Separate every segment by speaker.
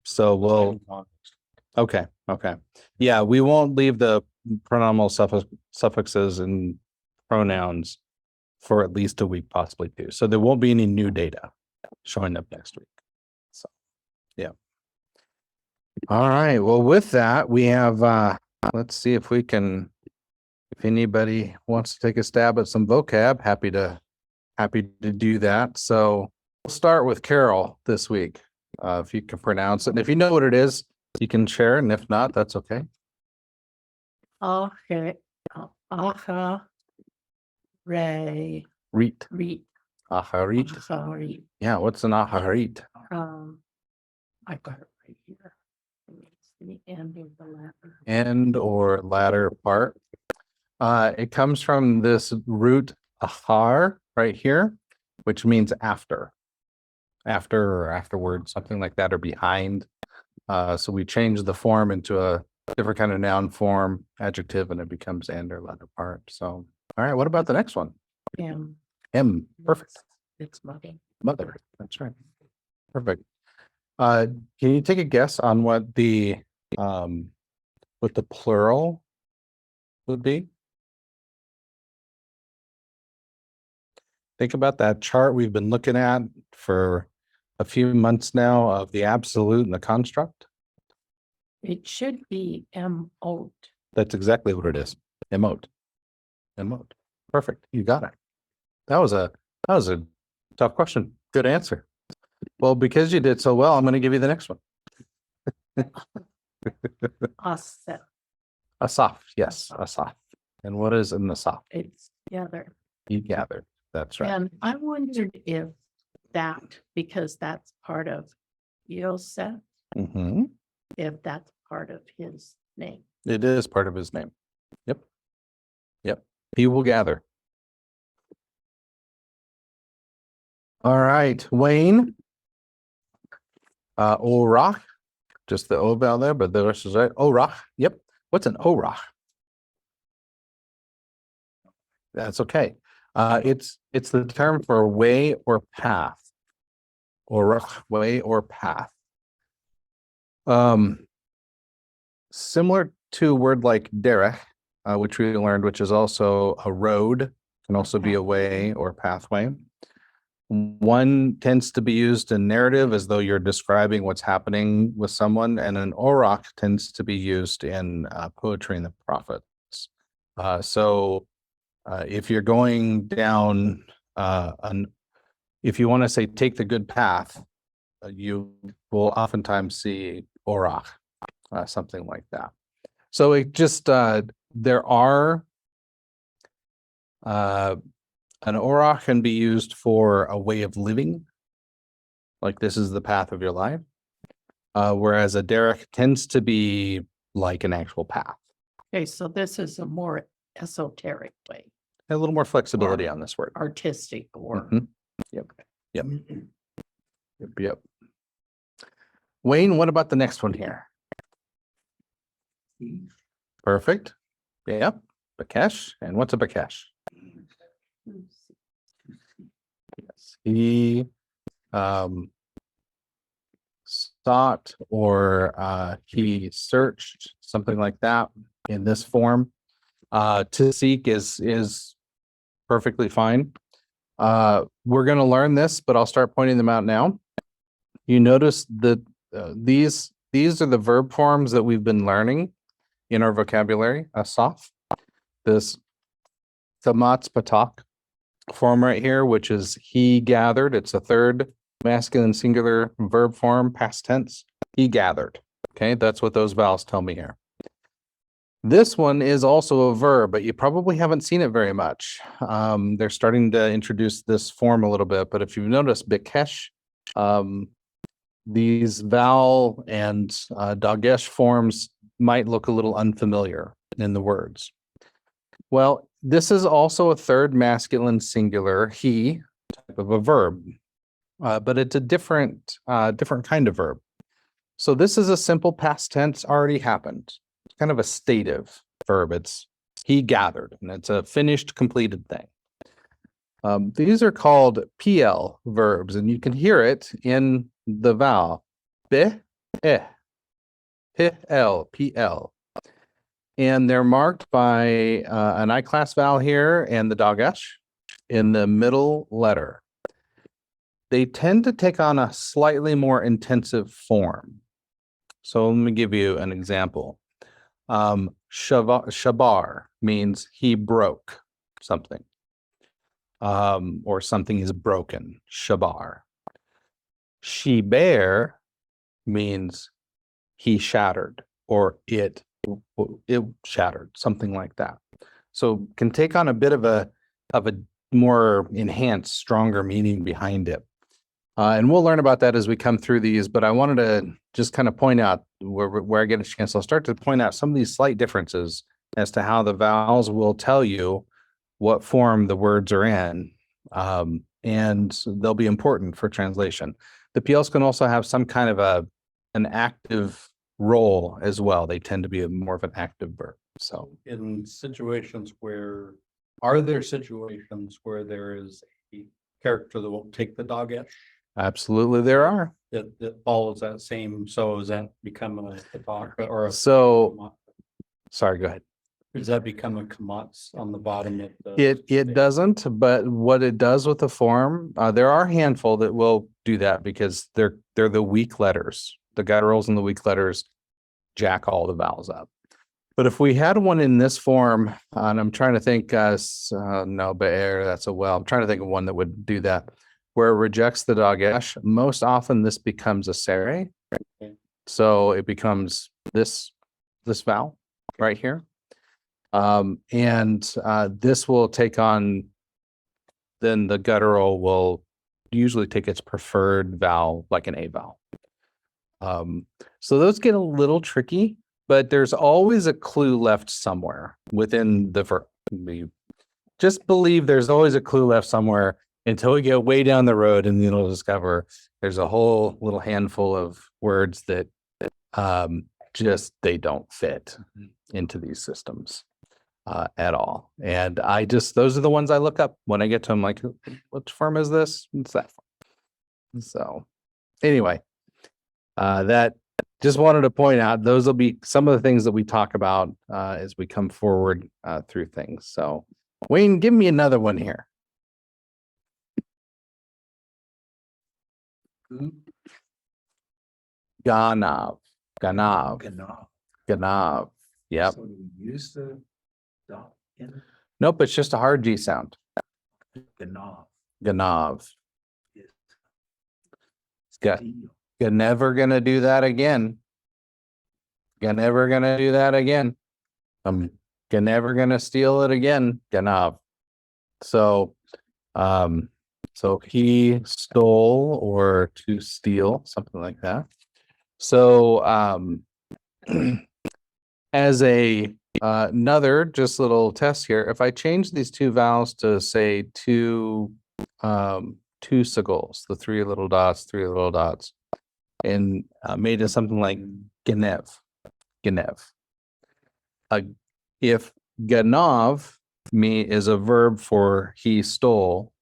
Speaker 1: So we'll, okay. Yeah, we won't leave the pronominal suffixes and pronouns for at least a week, possibly two. So there won't be any new data showing up next week. So, yeah. All right. Well, with that, we have, let's see if anybody wants to take a stab at some vocab, happy to do that. So we'll start with Carol this week. If you can pronounce it. And if you know what it is, you can share. And if not, that's okay.
Speaker 2: Okay. Ray.
Speaker 1: Reet.
Speaker 2: Reet.
Speaker 1: Aharit.
Speaker 2: Sorry.
Speaker 1: Yeah, what's an aharit?
Speaker 2: I got it right here. It's the end of the letter.
Speaker 1: End or latter part. It comes from this root ahar right here, which means after or afterward, something like that, or behind. So we change the form into a different kind of noun form, adjective, and it becomes end or latter part. So, all right, what about the next one? M. Perfect.
Speaker 2: It's mother.
Speaker 1: Mother. That's right. Perfect. Can you take a guess on what the plural would be? Think about that chart we've been looking at for a few months now of the absolute and the construct.
Speaker 2: It should be emote.
Speaker 1: That's exactly what it is. Emote. Emote. Perfect. You got it. That was a tough question. Good answer. Well, because you did so well, I'm going to give you the next one.
Speaker 2: Asaf.
Speaker 1: Asaf. Yes, Asaf. And what is an Asaf?
Speaker 2: It's gather.
Speaker 1: You gathered. That's right.
Speaker 2: And I wondered if that, because that's part of Yosef,
Speaker 1: Mm-hmm.
Speaker 2: if that's part of his name.
Speaker 1: It is part of his name. Yep. He will gather. All right, Wayne. Orach. Just the O vowel there, but the rest is right. Orach. Yep. What's an orach? That's okay. It's the term for way or path. Orach, way or path. Similar to a word like derech, which we learned, which is also a road, can also be a way or pathway. One tends to be used in narrative as though you're describing what's happening with someone, and an orach tends to be used in poetry and the prophets. So if you're going down if you want to say take the good path, you will oftentimes see orach, something like that. So it just there are an orach can be used for a way of living, like this is the path of your life, whereas a derech tends to be like an actual path.
Speaker 2: Okay, so this is a more esoteric way.
Speaker 1: A little more flexibility on this word.
Speaker 2: Artistic or.
Speaker 1: Mm-hmm. Yep. Wayne, what about the next one here? Perfect. Yep. Bakesh. And what's a Bakesh? Yes. He sought or he searched, something like that in this form. To seek is perfectly fine. We're going to learn this, but I'll start pointing them out now. You notice that these are the verb forms that we've been learning in our vocabulary. Asaf, this tamatz patak form right here, which is he gathered. It's a third masculine singular verb form, past tense. He gathered. Okay, that's what those vowels tell me here. This one is also a verb, but you probably haven't seen it very much. They're starting to introduce this form a little bit, but if you've noticed, Bikesh, these vowel and dagesh forms might look a little unfamiliar in the words. Well, this is also a third masculine singular, he, type of a verb, but it's a different kind of verb. So this is a simple past tense, already happened. It's kind of a stative verb. It's he gathered, and it's a finished, completed thing. These are called PL verbs, and you can hear it in the vowel. Be, eh, P-L. And they're marked by an I-class vowel here and the dagesh in the middle letter. They tend to take on a slightly more intensive form. So let me give you an example. Shabar means he broke something, or something is broken. Shabar. Shiber means he shattered, or it shattered, something like that. So can take on a bit of a more enhanced, stronger meaning behind it. And we'll learn about that as we come through these, but I wanted to just kind of point out where I get a chance. I'll start to point out some of these slight differences as to how the vowels will tell you what form the words are in. And they'll be important for translation. The PLs can also have some kind of an active role as well. They tend to be more of an active verb. So
Speaker 3: in situations where, are there situations where there is a character that will take the dagesh
Speaker 1: absolutely there are.
Speaker 3: that follows that same, so does that become a pataka or a?
Speaker 1: So sorry, go ahead.
Speaker 3: Does that become a kamatz on the bottom of the?
Speaker 1: It doesn't, but what it does with the form, there are a handful that will do that because they're the weak letters. The gutturals and the weak letters jack all the vowels up. But if we had one in this form, and I'm trying to think, no, be'er, that's a well. I'm trying to think of one that would do that, where it rejects the dagesh. Most often this becomes a sere.
Speaker 3: Okay.
Speaker 1: So it becomes this vowel right here. This will take on, then the guttural will usually take its preferred vowel, like an A vowel. So those get a little tricky, but there's always a clue left somewhere within the verb. Just believe there's always a clue left somewhere until we get way down the road, and then you'll discover there's a whole little handful of words that just they don't fit into these systems at all. And those are the ones I look up when I get to them, like, which form is this? It's that form. So anyway, that just wanted to point out, those will be some of the things that we talk about as we come forward through things. So Wayne, give me another one here. Ganav. Yep.
Speaker 4: So you use the dot in
Speaker 1: Nope, it's just a hard G sound.
Speaker 4: Ganav.
Speaker 1: Ganav.
Speaker 4: is
Speaker 1: Got
Speaker 4: deal.
Speaker 1: You're never gonna do that again. You're never gonna do that again. You're never gonna steal it again. Ganav. So he stole, or to steal, something like that. So as another just little test here, if I change these two vowels to say two sigils, the three little dots, and made it something like Genev. If Ganav is a verb for he stole,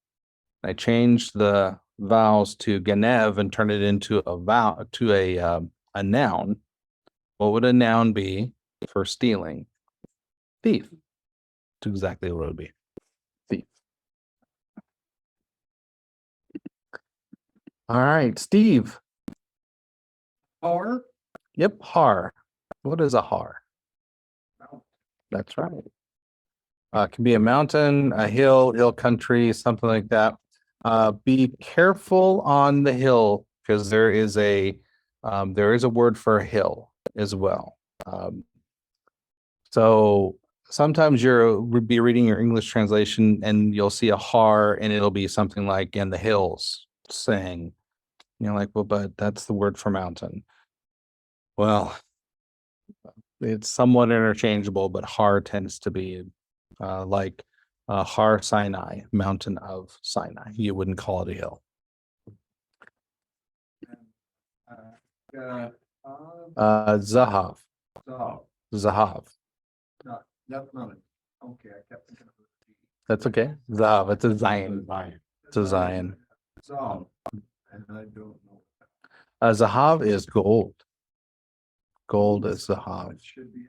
Speaker 1: I change the vowels to Genev and turn it into a noun. What would a noun be for stealing? Thief. That's exactly what it would be. Thief. All right, Steve.
Speaker 3: Or
Speaker 1: Yep, har. What is a har? That's right. It can be a mountain, a hill country, something like that. Be careful on the hill, because there is a word for a hill as well. So sometimes you'll be reading your English translation and you'll see a har and it'll be something like in the hills saying, like, well, but that's the word for mountain. Well, it's somewhat interchangeable, but har tends to be like Har Sinai, mountain of Sinai. You wouldn't call it a hill. Zahav. Zahav.
Speaker 4: Okay, I kept thinking of it.
Speaker 1: That's okay. Zahav. It's a Zion. It's a Zion.
Speaker 4: So, and I don't know.
Speaker 1: Zahav is gold. Gold is the ha.
Speaker 4: It should be.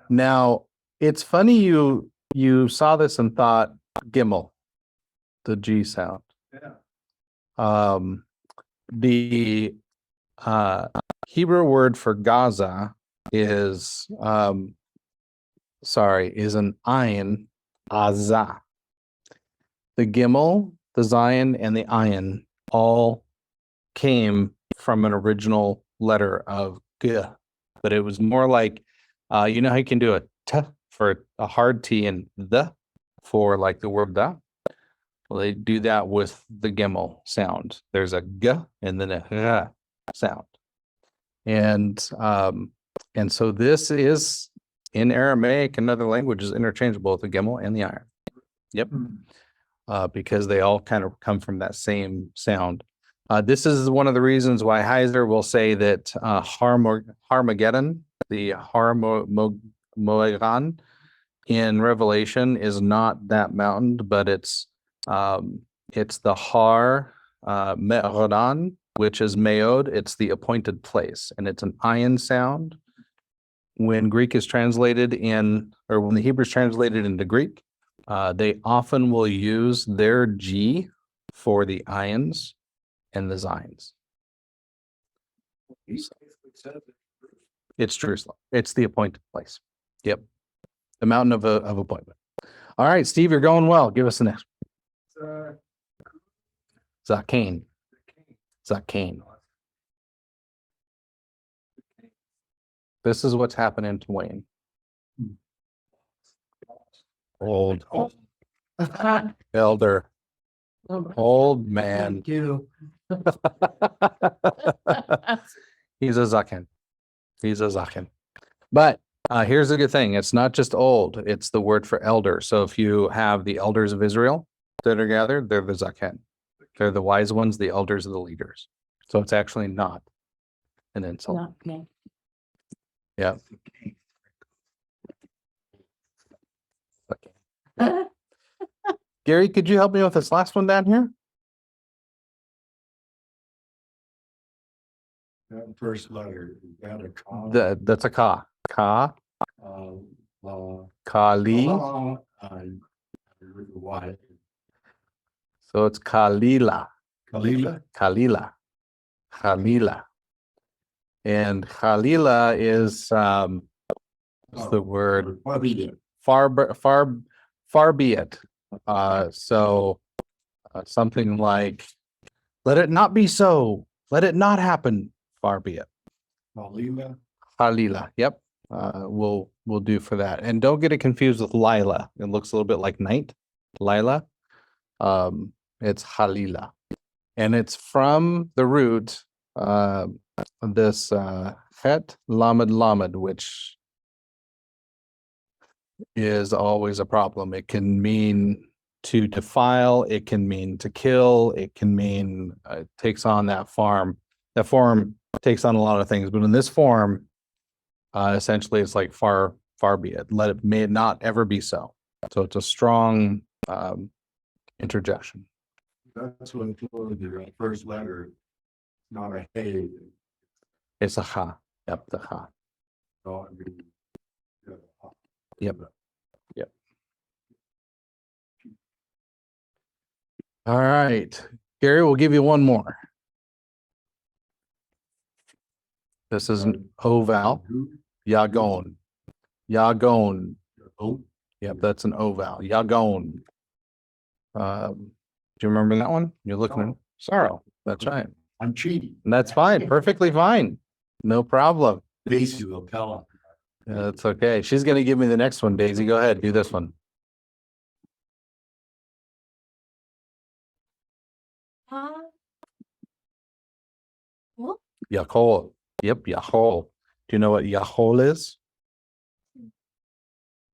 Speaker 1: Now, it's funny you saw this and thought Gimel, the G sound.
Speaker 4: Yeah.
Speaker 1: The Hebrew word for Gaza is an ayin, azah. The Gimel, the Zion, and the ayin all came from an original letter of G, but it was more like, you know how you can do a T for a hard T and the for like the word the? Well, they do that with the Gimel sound. There's a G and then a R sound. And so this is in Aramaic and other languages interchangeable with the Gimel and the iron. Yep. Because they all kind of come from that same sound. This is one of the reasons why Heiser will say that Harmageddon, the Harmogeddon in Revelation is not that mountain, but it's the Har Me'odan, which is Meod. It's the appointed place, and it's an ayin sound. When Greek is translated when the Hebrew is translated into Greek, they often will use their G for the ayins and the zines.
Speaker 4: He basically says it.
Speaker 1: It's Jerusalem. It's the appointed place. Yep. The mountain of appointment. All right, Steve, you're going well. Give us the next.
Speaker 4: Uh,
Speaker 1: Zakane.
Speaker 4: the king.
Speaker 1: Zakane. This is what's happening to Wayne. Old, elder, old man.
Speaker 2: Thank you.
Speaker 1: He's a zaken. He's a zaken. But here's the good thing. It's not just old. It's the word for elder. So if you have the elders of Israel that are gathered, they're the zaken. They're the wise ones, the elders of the leaders. So it's actually not an insult.
Speaker 2: Not me.
Speaker 1: Yeah.
Speaker 4: The king.
Speaker 1: Gary, could you help me with this last one down here?
Speaker 4: That first letter, you got a call.
Speaker 1: That's a ka. Ka, kali.
Speaker 4: Why?
Speaker 1: So it's kalila.
Speaker 4: Kalila?
Speaker 1: Kalila. Khalila. And Khalila is what's the word?
Speaker 4: What we did.
Speaker 1: Far be it. So something like, let it not be so. Let it not happen. Far be it.
Speaker 4: Kalila?
Speaker 1: Khalila. Yep. We'll do for that. And don't get it confused with Lila. It looks a little bit like night. Lila. It's Khalila. And it's from the root this het lamed lamed, which is always a problem. It can mean to defile, it can mean to kill, it can mean takes on that form. That form takes on a lot of things, but in this form, essentially it's like far be it. May it not ever be so. So it's a strong interjection.
Speaker 4: That's what included the first letter, not a hey.
Speaker 1: It's a ha. Yep, the ha.
Speaker 4: So I mean,
Speaker 1: Yep. Yep. All right. Gary, we'll give you one more. This is an O vowel. Yagon. Yagon.
Speaker 4: Oh,
Speaker 1: Yep, that's an O vowel. Yagon. Do you remember that one? You're looking at sorrow. That's right.
Speaker 4: I'm cheating.
Speaker 1: And that's fine. Perfectly fine. No problem.
Speaker 4: Daisy will tell him.
Speaker 1: That's okay. She's going to give me the next one. Daisy, go ahead. Do this one.
Speaker 2: Well,
Speaker 1: Yachol. Yep, Yachol. Do you know what Yachol is?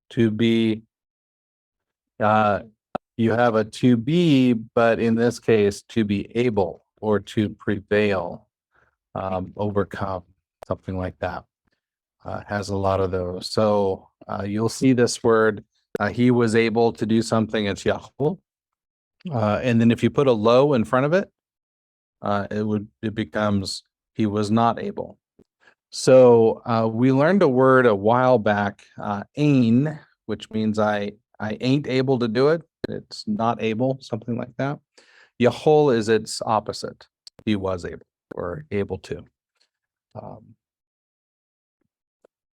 Speaker 1: To be, you have a to be, but in this case, to be able or to prevail, overcome, something like that. Has a lot of those. So you'll see this word, he was able to do something, it's Yachol. And then if you put a low in front of it, it becomes he was not able. So we learned a word a while back, ain, which means I ain't able to do it. It's not able, something like that. Yahol is its opposite. He was able or able to. All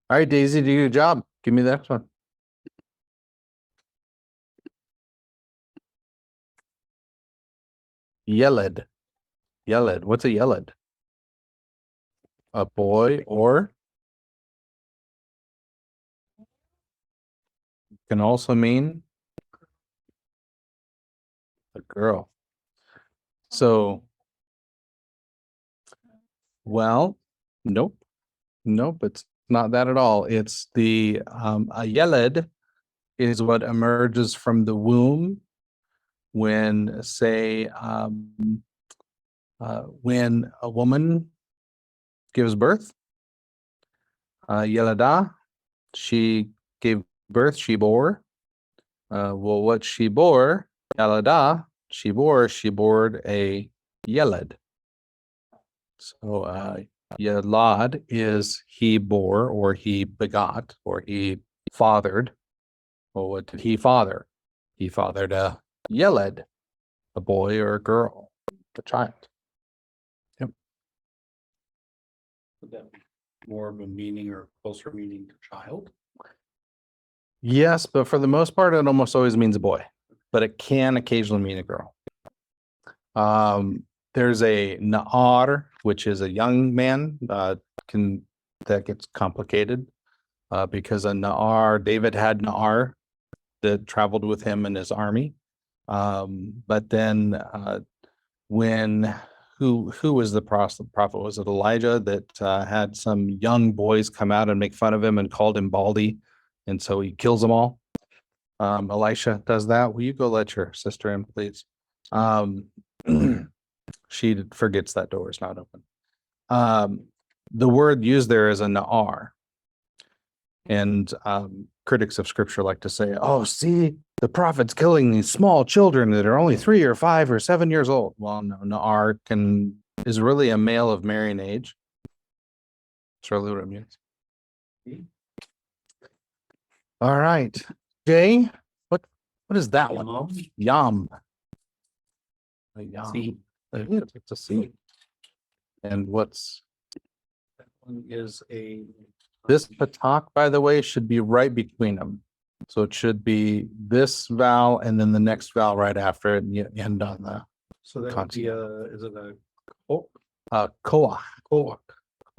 Speaker 1: right, Daisy, do your job. Give me the next one. Yelled. Yelled. What's a yelled? A boy or can also mean a girl. So, well, nope. Nope, it's not that at all. It's the a yeled is what emerges from the womb when, say, when a woman gives birth. Yelada, she gave birth, she bore. Well, what she bore, Yelada, she bore a yeled. So Yelad is he bore or he begot or he fathered. Well, what did he father? He fathered a yeled, a boy or a girl, a child. Yep.
Speaker 3: Would that be more of a meaning or closer meaning to child?
Speaker 1: Yes, but for the most part, it almost always means a boy, but it can occasionally mean a girl. There's a Na'ar, which is a young man, that gets complicated because a Na'ar, David had Na'ar that traveled with him in his army. But then when who was the prophet? Was it Elijah that had some young boys come out and make fun of him and called him Baldy? And so he kills them all. Elisha does that. Will you go let your sister in, please? She forgets that door is not open. The word used there is a na'ar. And critics of scripture like to say, oh, see, the prophet's killing these small children that are only 3 or 5 or 7 years old. Well, no, na'ar is really a male of marrying age. That's really what it means. All right. Jay, what is that one? Yam. A yam.
Speaker 3: See.
Speaker 1: It's a C. And what's
Speaker 3: That one is a.
Speaker 1: this patak, by the way, should be right between them. So it should be this vowel and then the next vowel right after it, and you end on the
Speaker 3: So that would be is it a? Oh,
Speaker 1: koach.
Speaker 3: koach.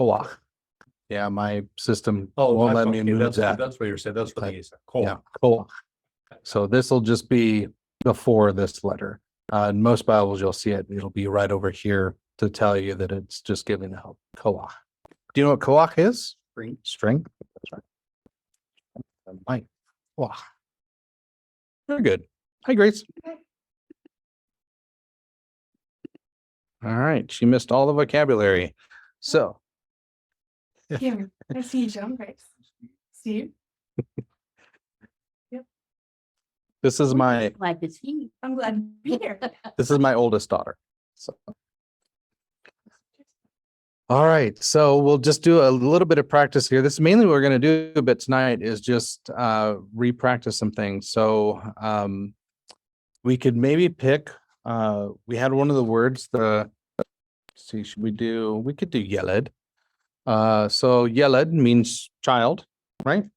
Speaker 1: Koach. Yeah, my system
Speaker 3: Oh,
Speaker 1: won't let
Speaker 3: okay,
Speaker 1: me move that.
Speaker 3: That's what you're saying. That's what
Speaker 1: Like,
Speaker 3: he said.
Speaker 1: Yeah,
Speaker 3: Koach.
Speaker 1: koach. So this will just be before this letter. In most Bibles, you'll see it. It'll be right over here to tell you that it's just giving the help. Koach. Do you know what koach is?
Speaker 3: String.
Speaker 1: String. That's right. Mike. Wow. Very good. Hi, Grace. All right. She missed all the vocabulary. So
Speaker 5: Here, I see you, John Grace. Steve,
Speaker 1: this is my
Speaker 2: Like it's he.
Speaker 5: I'm glad to be here.
Speaker 1: oldest daughter. So all right. So we'll just do a little bit of practice here. This is mainly what we're going to do a bit tonight is just re-practice some things. So we could maybe pick we had one of the words, we could do yeled. So yeled means child, right?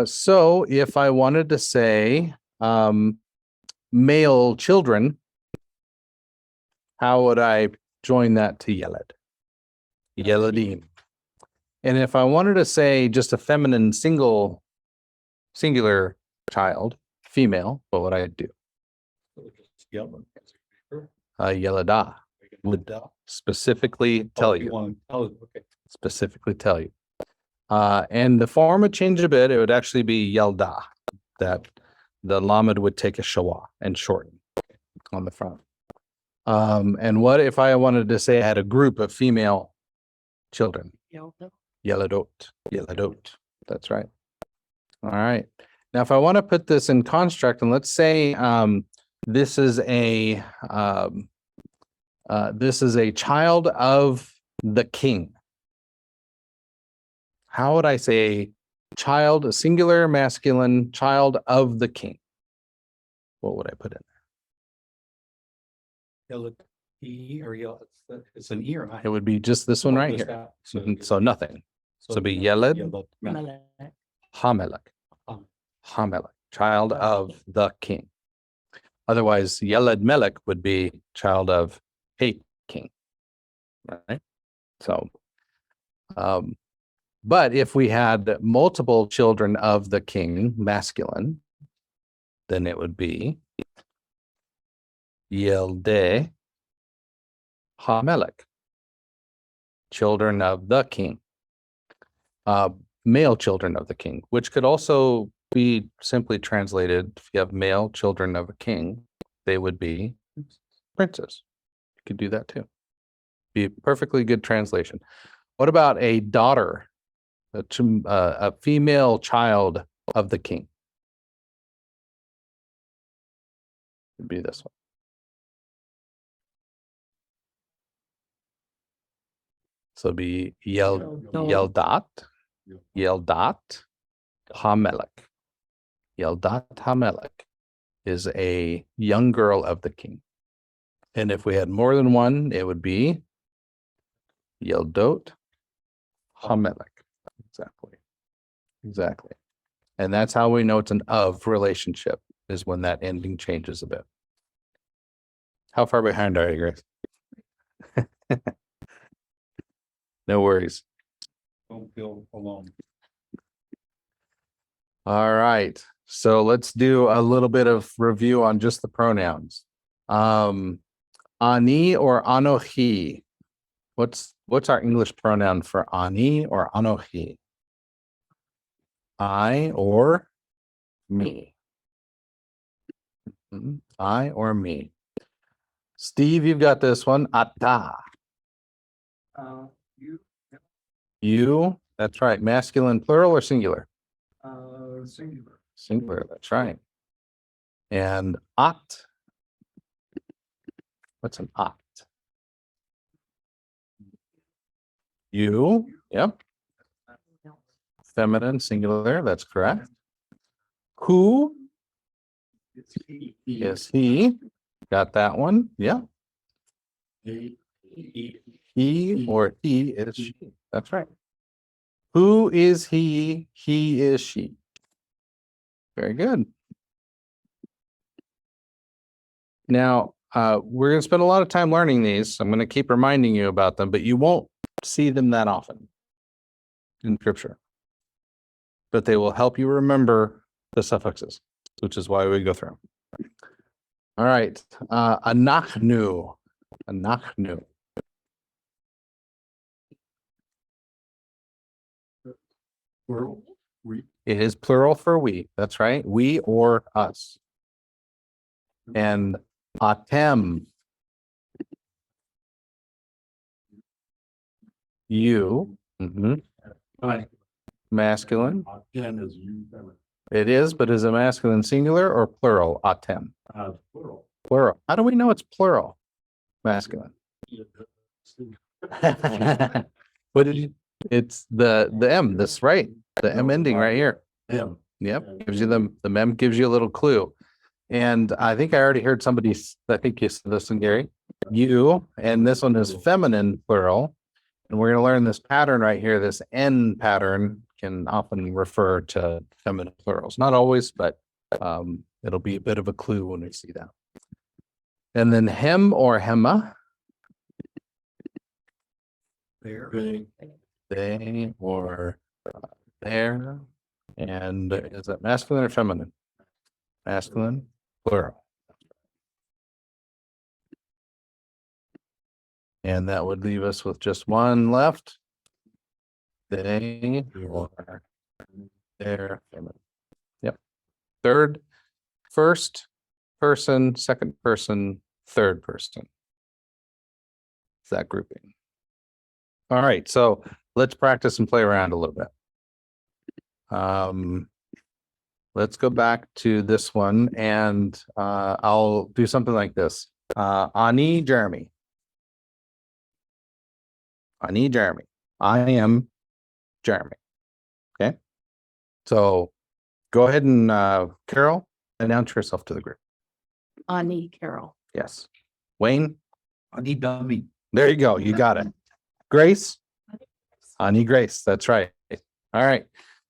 Speaker 1: So if I wanted to say male children, how would I join that to yeled? Yeledim. And if I wanted to say just a feminine singular child, female, what would I do? Yelada would specifically tell you.
Speaker 3: Okay.
Speaker 1: Specifically tell you. And the form would change a bit. It would actually be yelda, that the lamed would take a shawah and shorten on the front. And what if I wanted to say I had a group of female children? Yeladot. That's right. All right. Now, if I want to put this in construct, and let's say this is a child of the king. how would I say child, a singular masculine child of the king? What would I put in
Speaker 3: It's an E or an I.
Speaker 1: there? It would be just this one
Speaker 3: Oh,
Speaker 1: right
Speaker 3: just
Speaker 1: here.
Speaker 3: that.
Speaker 1: So nothing. So it'd be Yeled
Speaker 2: Melech.
Speaker 1: Hamelech.
Speaker 3: Um,
Speaker 1: Hamelech, child of the king. Otherwise, Yeled Melech would be child of a king. Right? So, but if we had multiple children of the king, masculine, then it would be Yelde Hamelech, children of the king. Male children of the king, which could also be simply translated, if you have male children of a king, they would be princes. You could do that too. Be a perfectly good translation. What about a daughter, a female child of the king? Would be this one. So it'd be Yeldat Hamelech. Yeldat Hamelech is a young girl of the king. And if we had more than one, it would be Yeldot Hamelech. Exactly. And that's how we know it's an of relationship, is when that ending changes a bit. How far behind are you, Grace? No worries.
Speaker 3: Don't feel alone.
Speaker 1: All right. So let's do a little bit of review on just the pronouns. Ani or anohi? What's our English pronoun for ani or anohi? I or me? I or me? Steve, you've got this one. Ata.
Speaker 4: You,
Speaker 1: You. That's right. Masculine, plural or singular?
Speaker 4: singular.
Speaker 1: Singular. That's right. And ot. What's an ot? You. Yep. Feminine, singular. That's correct. Who
Speaker 4: It's he.
Speaker 1: is he? Got that one. Yeah.
Speaker 4: He.
Speaker 1: He or he is she. That's right. Who is he? He is she. Very good. Now, we're going to spend a lot of time learning these. I'm going to keep reminding you about them, but you won't see them that often in scripture. But they will help you remember the suffixes, which is why we go through them. All right. Anachnu. Anachnu.
Speaker 4: Plural. We.
Speaker 1: It is plural for we. That's right. We or us. And atem. You.
Speaker 4: Right.
Speaker 1: Masculine.
Speaker 4: Again is you, feminine.
Speaker 1: It is, but is it masculine singular or plural? Atem.
Speaker 4: Plural.
Speaker 1: Plural. How do we know it's plural? Masculine. What did you? It's the M. That's right. The M ending right here.
Speaker 4: Him.
Speaker 1: Yep. Gives you the mem gives you a little clue. And I think I already heard somebody. I think you said this one, Gary. You, and this one is feminine plural. And we're going to learn this pattern right here. This N pattern can often refer to feminine plurals. Not always, but it'll be a bit of a clue when we see that. And then hem or hema.
Speaker 3: There.
Speaker 1: They or there. And is that masculine or feminine? Masculine, plural. And that would leave us with just one left. They or their feminine. Yep. Third, first person, second person, third person. It's that grouping. All right, so let's practice and play around a little bit. Let's go back to this one and I'll do something like this. Ani Jeremy. Ani Jeremy. I am Jeremy. Okay. So go ahead and Carol, announce yourself to the group.
Speaker 2: Ani Carol.
Speaker 1: Yes. Wayne,
Speaker 3: I need dummy.
Speaker 1: there you go. You got it. Grace, Ani Grace. That's right. All right.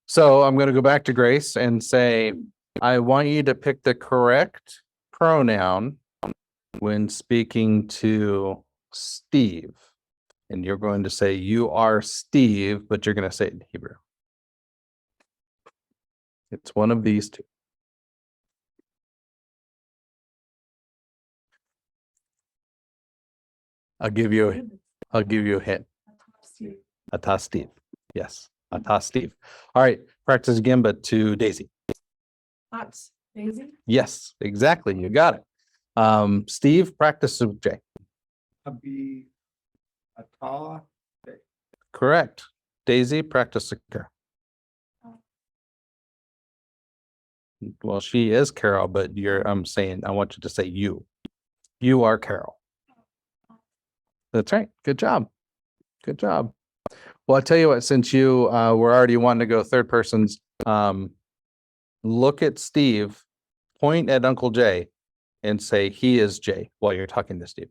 Speaker 1: So I'm going to go back to Grace and say, I want you to pick the correct pronoun when speaking to Steve. And you're going to say, you are Steve, but you're going to say it in Hebrew. It's one of these two. I'll give you a hint. Ata Steve. Yes. Ata Steve. All right. Practice again, but to Daisy.
Speaker 5: That's Daisy.
Speaker 1: Yes, exactly. You got it. Steve, practice with Jay.
Speaker 3: Be a ta.
Speaker 1: Correct. Daisy, practice with Carol. Well, she is Carol, but I'm saying, I want you to say you. You are Carol. That's right. Good job. Good job. Well, I tell you what, since you were already wanting to go third persons, look at Steve, point at Uncle Jay, and say he is Jay while you're talking to Steve.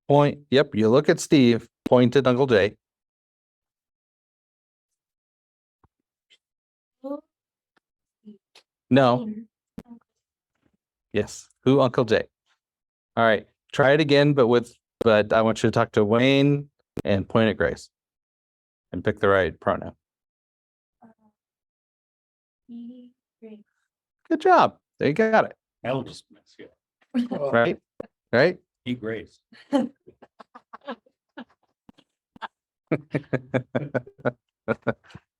Speaker 1: Point. Yep. You look at Steve, point at Uncle Jay. No. Yes. Who? Uncle Jay. All right. Try it again, but I want you to talk to Wayne and point at Grace and pick the right pronoun. Good job. There you got it.
Speaker 3: I'll just mess you up.
Speaker 1: Right. Right.
Speaker 3: He Grace.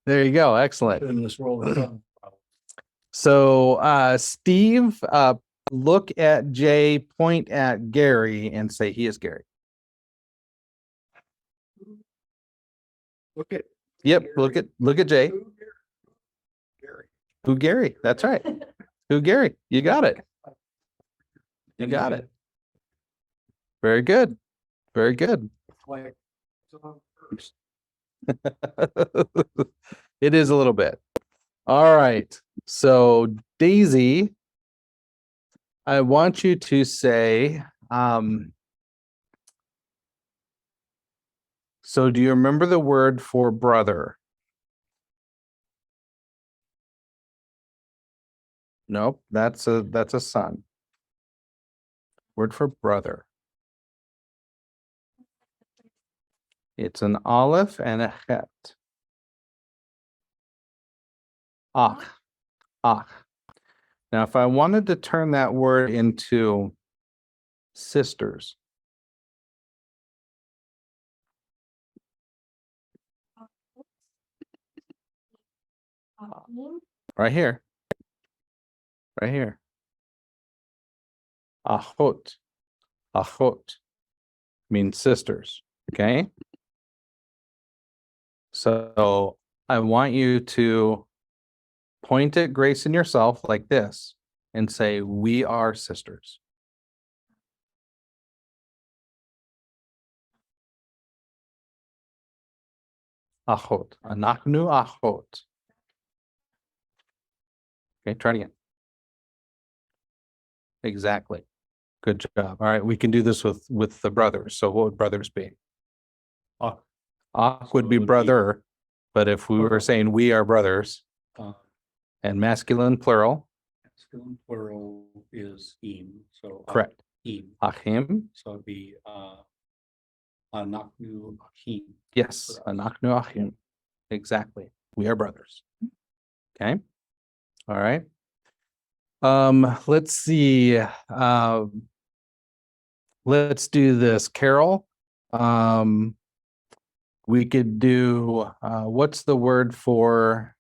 Speaker 1: There you go. Excellent.
Speaker 3: In this role.
Speaker 1: So Steve, look at Jay, point at Gary, and say he is Gary.
Speaker 3: Look at.
Speaker 1: Yep. Look at Jay.
Speaker 3: Gary.
Speaker 1: Who Gary? That's right. Who Gary? You got it. You got it. Very good. Very good.
Speaker 3: Like.
Speaker 1: It is a little bit. All right. So Daisy, I want you to say, so do you remember the word for brother? Nope, that's a son. Word for brother. It's an aleph and a het. Ach. Ach. Now, if I wanted to turn that word into sisters, right here. Right here. Achot. Achot means sisters. Okay. So I want you to point at Grace and yourself like this and say, we are sisters. Achot. Anachnu achot. Okay, try it again. Exactly. Good job. All right, we can do this with the brothers. So what would brothers be?
Speaker 3: Ah.
Speaker 1: Ach would
Speaker 3: So
Speaker 1: be
Speaker 3: it would be-
Speaker 1: brother, but if we were
Speaker 3: Plural.
Speaker 1: saying we are brothers and masculine plural,
Speaker 3: Masculine plural is im, so.
Speaker 1: correct.
Speaker 3: Im,
Speaker 1: Achim,
Speaker 3: so it'd be, anaknu achim.
Speaker 1: yes,
Speaker 3: For us.
Speaker 1: anachnu achim. Exactly. We are brothers. Okay. All right. Let's see. Let's do this. Carol, we could do, what's the word for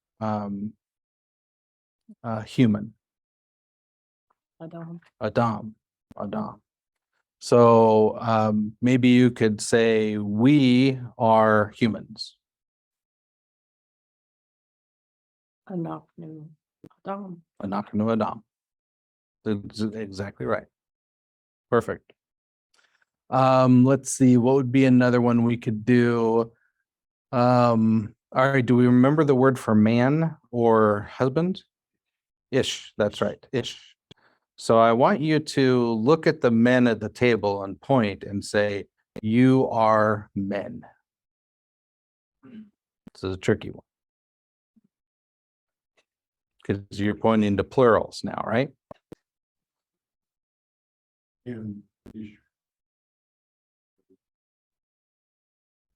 Speaker 1: human?
Speaker 2: Adam.
Speaker 1: Adam. Adam. So maybe you could say we are humans.
Speaker 2: Anaknu Adam.
Speaker 1: Anachnu Adam. That's exactly right. Perfect. Let's see, what would be another one we could do? All right, do we remember the word for man or husband? Ish, that's right, ish. So I want you to look at the men at the table and point and say, you are men. This is a tricky one. Because you're pointing to plurals now, right?
Speaker 4: And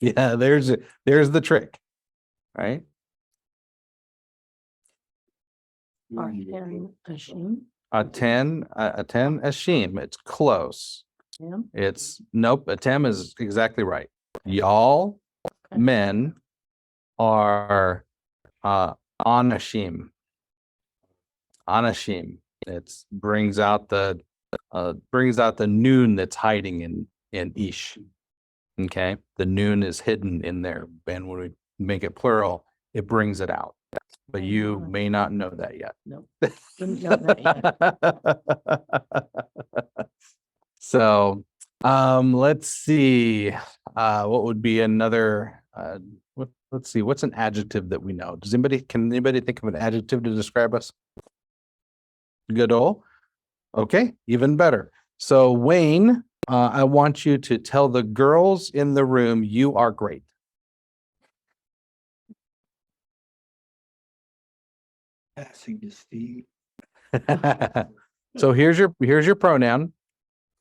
Speaker 1: Yeah, there's the trick, right?
Speaker 2: Are him, Ashim,
Speaker 1: A 10, Ashim, it's close.
Speaker 2: him.
Speaker 1: It's nope, a 10 is exactly right. Y'all
Speaker 2: Okay.
Speaker 1: men are Anashim. Anashim. It's brings out the noon that's hiding in Ish. Okay. The noon is hidden in there. And when we make it plural, it brings it out. But you may not know that yet.
Speaker 2: No, didn't know that yet.
Speaker 1: So let's see. What would be another let's see, what's an adjective that we know? Can anybody think of an adjective to describe us? Good old. Okay, even better. So Wayne, I want you to tell the girls in the room you are great.
Speaker 4: passing his feet.
Speaker 1: So here's your pronoun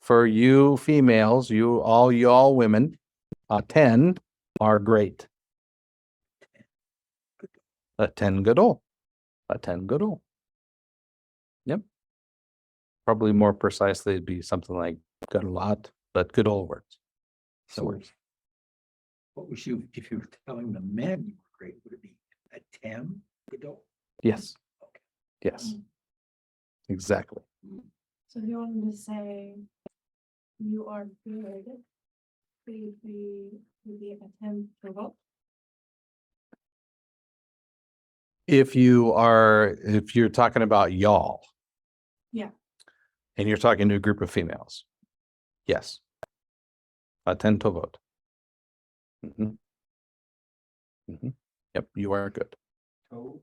Speaker 1: for you females, you all women. 10 are great. A 10 good ol'. A 10 good ol'. Yep. Probably more precisely it'd be something like good a lot, but good old words.
Speaker 4: So
Speaker 1: words.
Speaker 4: what was you, if you were telling the men you were great, would it be a 10? Adult?
Speaker 1: Yes. Yes. Exactly.
Speaker 5: So if you wanted to say you are good, would be a 10 to vote.
Speaker 1: If you're talking about y'all.
Speaker 5: Yeah.
Speaker 1: And you're talking to a group of females. Yes. A 10 to vote. Yep, you are good.
Speaker 4: Oh,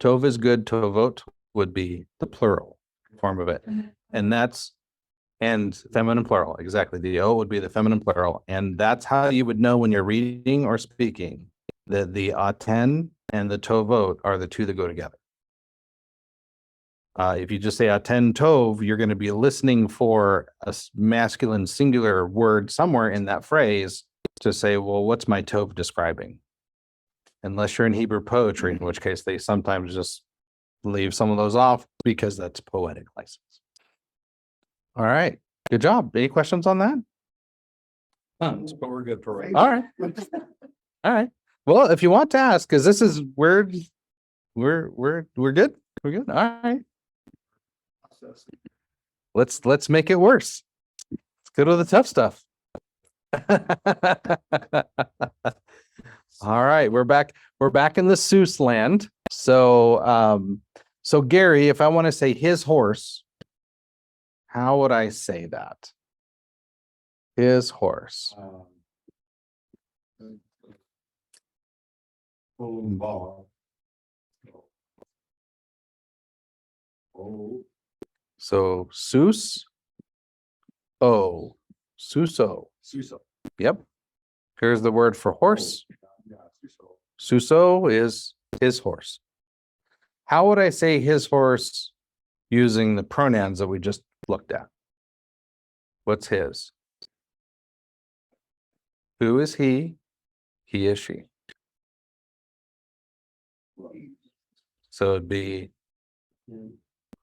Speaker 1: Tov is good. Tovot would be the plural form of it. And feminine plural. Exactly. The O would be the feminine plural. And that's how you would know when you're reading or speaking that the aten and the tovot are the two that go together. If you just say aten tov, you're going to be listening for a masculine singular word somewhere in that phrase to say, well, what's my tov describing? Unless you're in Hebrew poetry, in which case they sometimes just leave some of those off because that's poetic license. All right. Good job. Any questions on that?
Speaker 3: Tons, but we're good for right.
Speaker 1: All right. All right. Well, if you want to ask, because this is we're good. We're good. All right. Let's make it worse. Let's go to the tough stuff. All right, we're back in the Seuss land. So so Gary, if I want to say his horse, how would I say that? His horse.
Speaker 4: ball. Oh,
Speaker 1: So Seuss. Oh, Suso.
Speaker 4: Suso.
Speaker 1: Yep. Here's the word for horse.
Speaker 4: Yeah, Suso.
Speaker 1: Suso is his horse. How would I say his horse using the pronouns that we just looked at? What's his? Who is he? He is she. So it'd be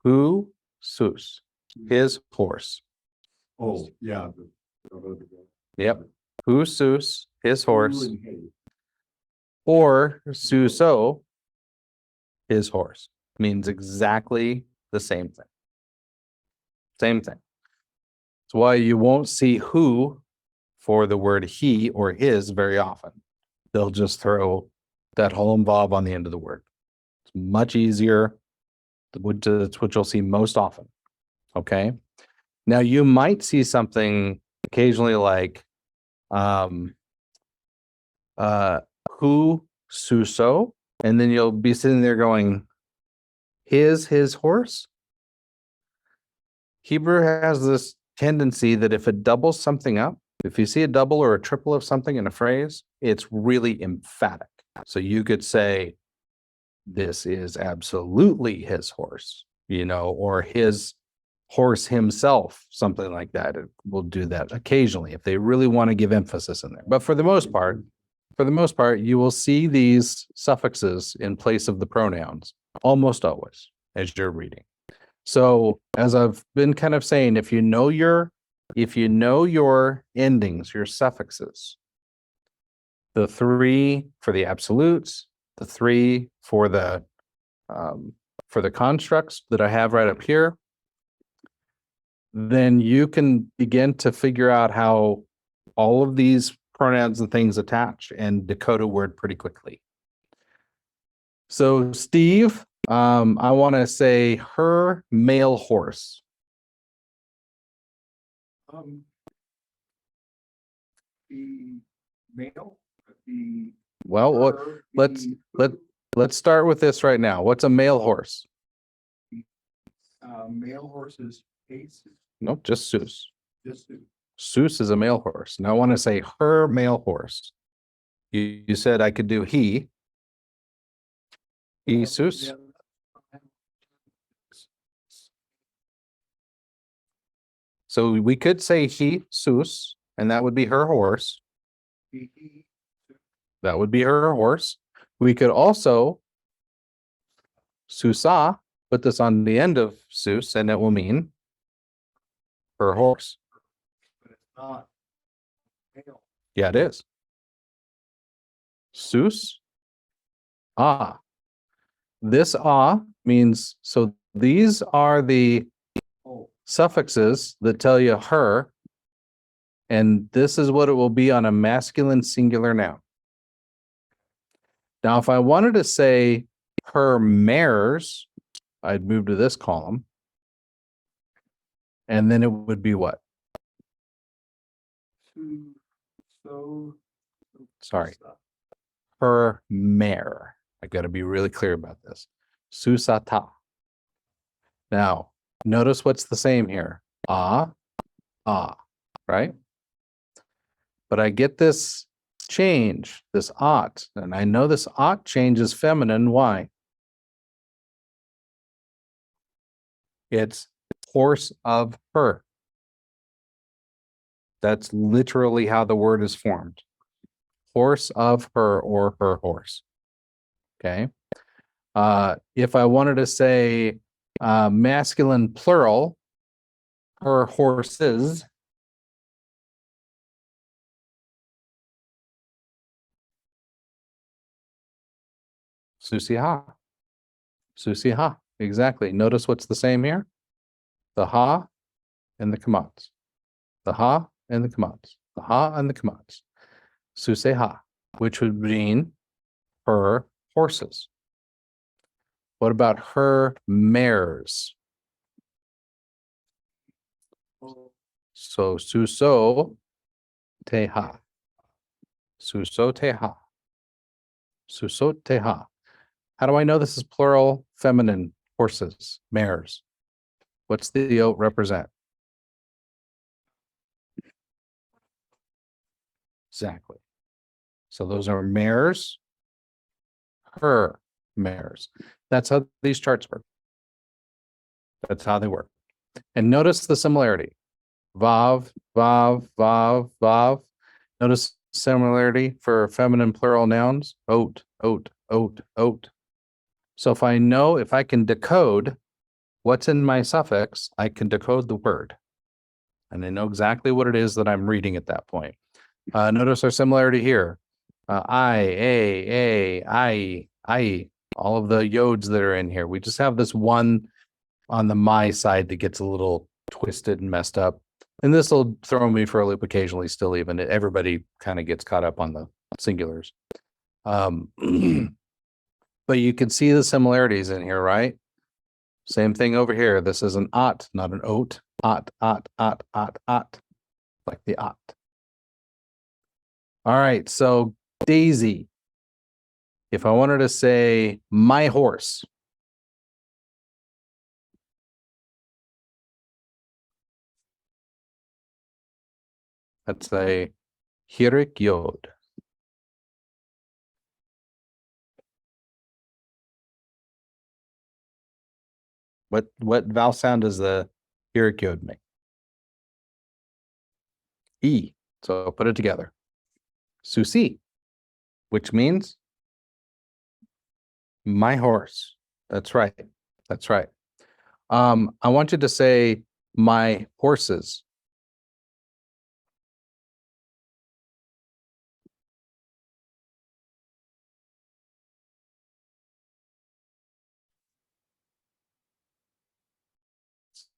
Speaker 1: who Sus, his horse.
Speaker 4: Oh, yeah.
Speaker 1: Yep. Who Sus, his horse, or Suso, his horse. Means exactly the same thing. Same thing. That's why you won't see who for the word he or his very often. They'll just throw that whole bob on the end of the word. It's much easier. That's what you'll see most often. Okay. Now you might see something occasionally like, um, who, suso, and then you'll be sitting there going, his horse. Hebrew has this tendency that if it doubles something up, if you see a double or a triple of something in a phrase, it's really emphatic. So you could say, this is absolutely his horse, you know, or his horse himself, something like that. It will do that occasionally if they really want to give emphasis in there. But for the most part, you will see these suffixes in place of the pronouns almost always as you're reading. So as I've been kind of saying, if you know your endings, your suffixes, the 3 for the absolutes, the 3 for the constructs that I have right up here, then you can begin to figure out how all of these pronouns and things attach and decode a word pretty quickly. So Steve, I want to say her male horse.
Speaker 4: The male, the.
Speaker 1: Well, what,
Speaker 4: her,
Speaker 1: let's
Speaker 4: the,
Speaker 1: let's start with this right now. What's a male horse?
Speaker 4: Male horses, pace,
Speaker 1: Nope, just Seuss.
Speaker 4: just.
Speaker 1: Seuss is a male horse. Now I want to say her male horse. You said I could do he. He Seuss. So we could say he Seuss, and that would be her horse. That would be her horse. We could also Susa, put this on the end of Seuss, and it will mean her horse.
Speaker 4: But it's not. Male.
Speaker 1: Yeah, it is. Seuss. Ah. This means, so these are the
Speaker 4: Oh,
Speaker 1: suffixes that tell you her, and this is what it will be on a masculine singular noun. Now, if I wanted to say her mares, I'd move to this column. And then it would be what?
Speaker 4: so.
Speaker 1: Sorry. Her mare. I got to be really clear about this. Susata. Now, notice what's the same here. Right? But I get this change, this ought, and I know this ought change is feminine. Why? It's horse of her. That's literally how the word is formed. Horse of her or her horse. Okay. If I wanted to say masculine plural, her horses. Susiha. Susiha. Exactly. Notice what's the same here? The ha and the kamats. The ha and the kamats. The ha and the kamats. Suseha, which would mean her horses. What about her mares? So suso teha. Suso teha. Suso teha. How do I know this is plural feminine horses, mares? What's the oat represent? Exactly. So those are mares, her mares. That's how these charts work. That's how they work. And notice the similarity. Vav, vav, vav, vav. Notice similarity for feminine plural nouns. Oat, oat, oat, oat. So if I can decode what's in my suffix, I can decode the word. And I know exactly what it is that I'm reading at that point. Notice our similarity here. I, all of the yods that are in here. We just have this one on the my side that gets a little twisted and messed up. And this will throw me for a loop occasionally still even. Everybody kind of gets caught up on the singulars. But you can see the similarities in here, right? Same thing over here. This is an ot, not an oat. Ot, ot, ot, ot, ot. like the ot. All right, so Daisy. If I wanted to say my horse, let's say Hirik Yod. What vowel sound does the Hirik Yod make? E. So put it together. Susi, which means my horse. That's right. That's right. I want you to say my horses.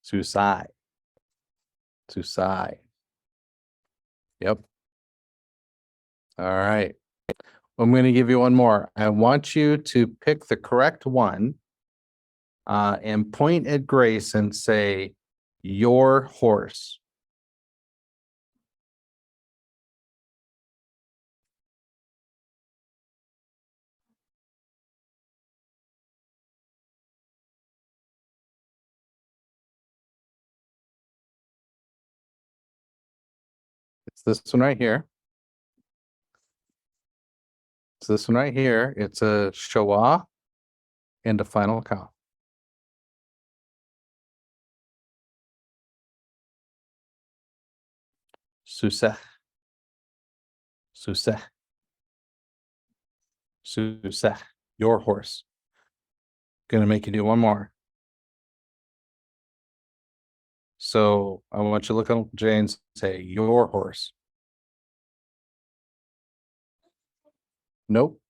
Speaker 1: Susai. Susai. Yep. All right. I'm going to give you one more. I want you to pick the correct one and point at Grace and say, your horse. It's this one right here. It's this one right here. It's a Shoah and a final cow. Suseh. Suseh. Suseh. Your horse. Gonna make you do one more. So I want you to look at Jay and say, your horse. Nope.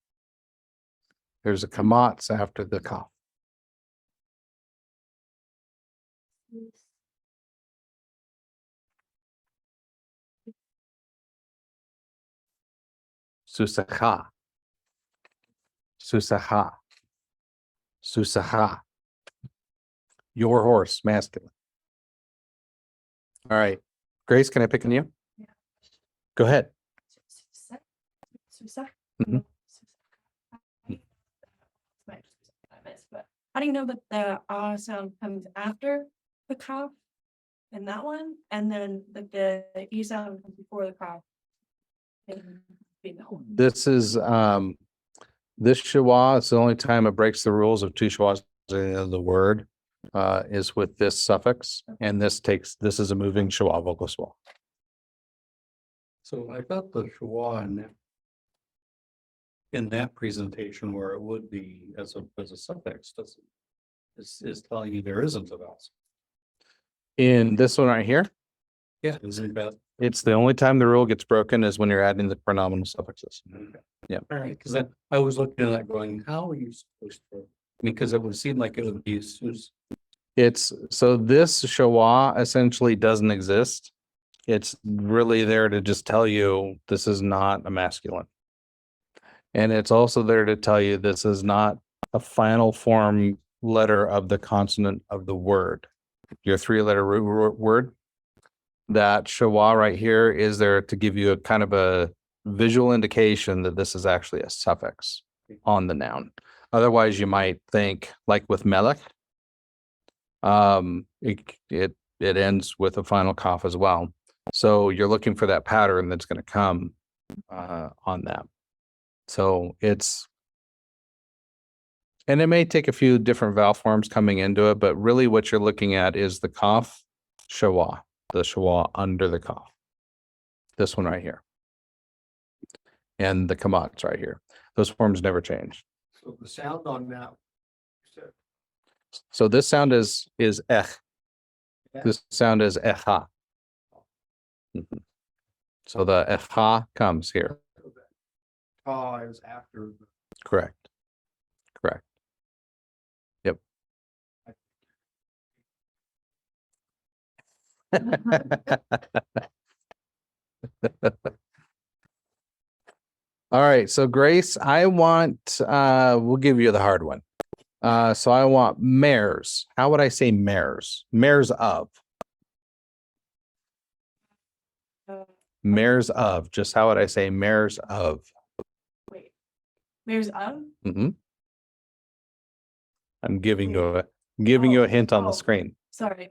Speaker 1: There's a kamatz after the kaf. Susacha. Susacha. Susacha. Your horse, masculine. All right. Grace, can I pick on you?
Speaker 5: Yeah.
Speaker 1: Go ahead.
Speaker 5: Susa.
Speaker 1: Mhm.
Speaker 5: But how do you know that the ah sound comes after the cough in that one, and then the e sound comes before the cough?
Speaker 1: This is this schwa is the only time it breaks the rules of two schwas in the word is with this suffix, and this is a moving schwa vocal swell.
Speaker 3: So I thought the schwa in that presentation where it would be as a suffix doesn't is telling you there isn't a vowel.
Speaker 1: In this one right here,
Speaker 3: Yeah, isn't that
Speaker 1: it's the only time the rule gets broken is when you're adding the pronominal suffixes. Yeah.
Speaker 3: all right? Because I was looking at that going, how are you supposed to? Because it would seem like it would be
Speaker 1: It's so this schwa essentially doesn't exist. It's really there to just tell you this is not a masculine. And it's also there to tell you this is not a final form letter of the consonant of the word. Your three-letter word. That schwa right here is there to give you a kind of a visual indication that this is actually a suffix on the noun. Otherwise, you might think like with melech, it ends with a final cough as well. So you're looking for that pattern that's going to come on that. So and it may take a few different vowel forms coming into it, but really what you're looking at is the cough schwa, the schwa under the cough. This one right here. And the kamat's right here. Those forms never change.
Speaker 4: So the sound on that.
Speaker 1: So this sound is ech. This sound is echa. Mhm. So the echa comes here.
Speaker 4: Ah is after.
Speaker 1: Correct. Correct. Yep. All right. So Grace, I want we'll give you the hard one. So I want mares. How would I say mares? Mares of. Mares of, just how would I say mares of?
Speaker 5: Wait. Mares of?
Speaker 1: Mhm. I'm giving you a hint on the
Speaker 5: Oh.
Speaker 1: screen.
Speaker 5: Sorry.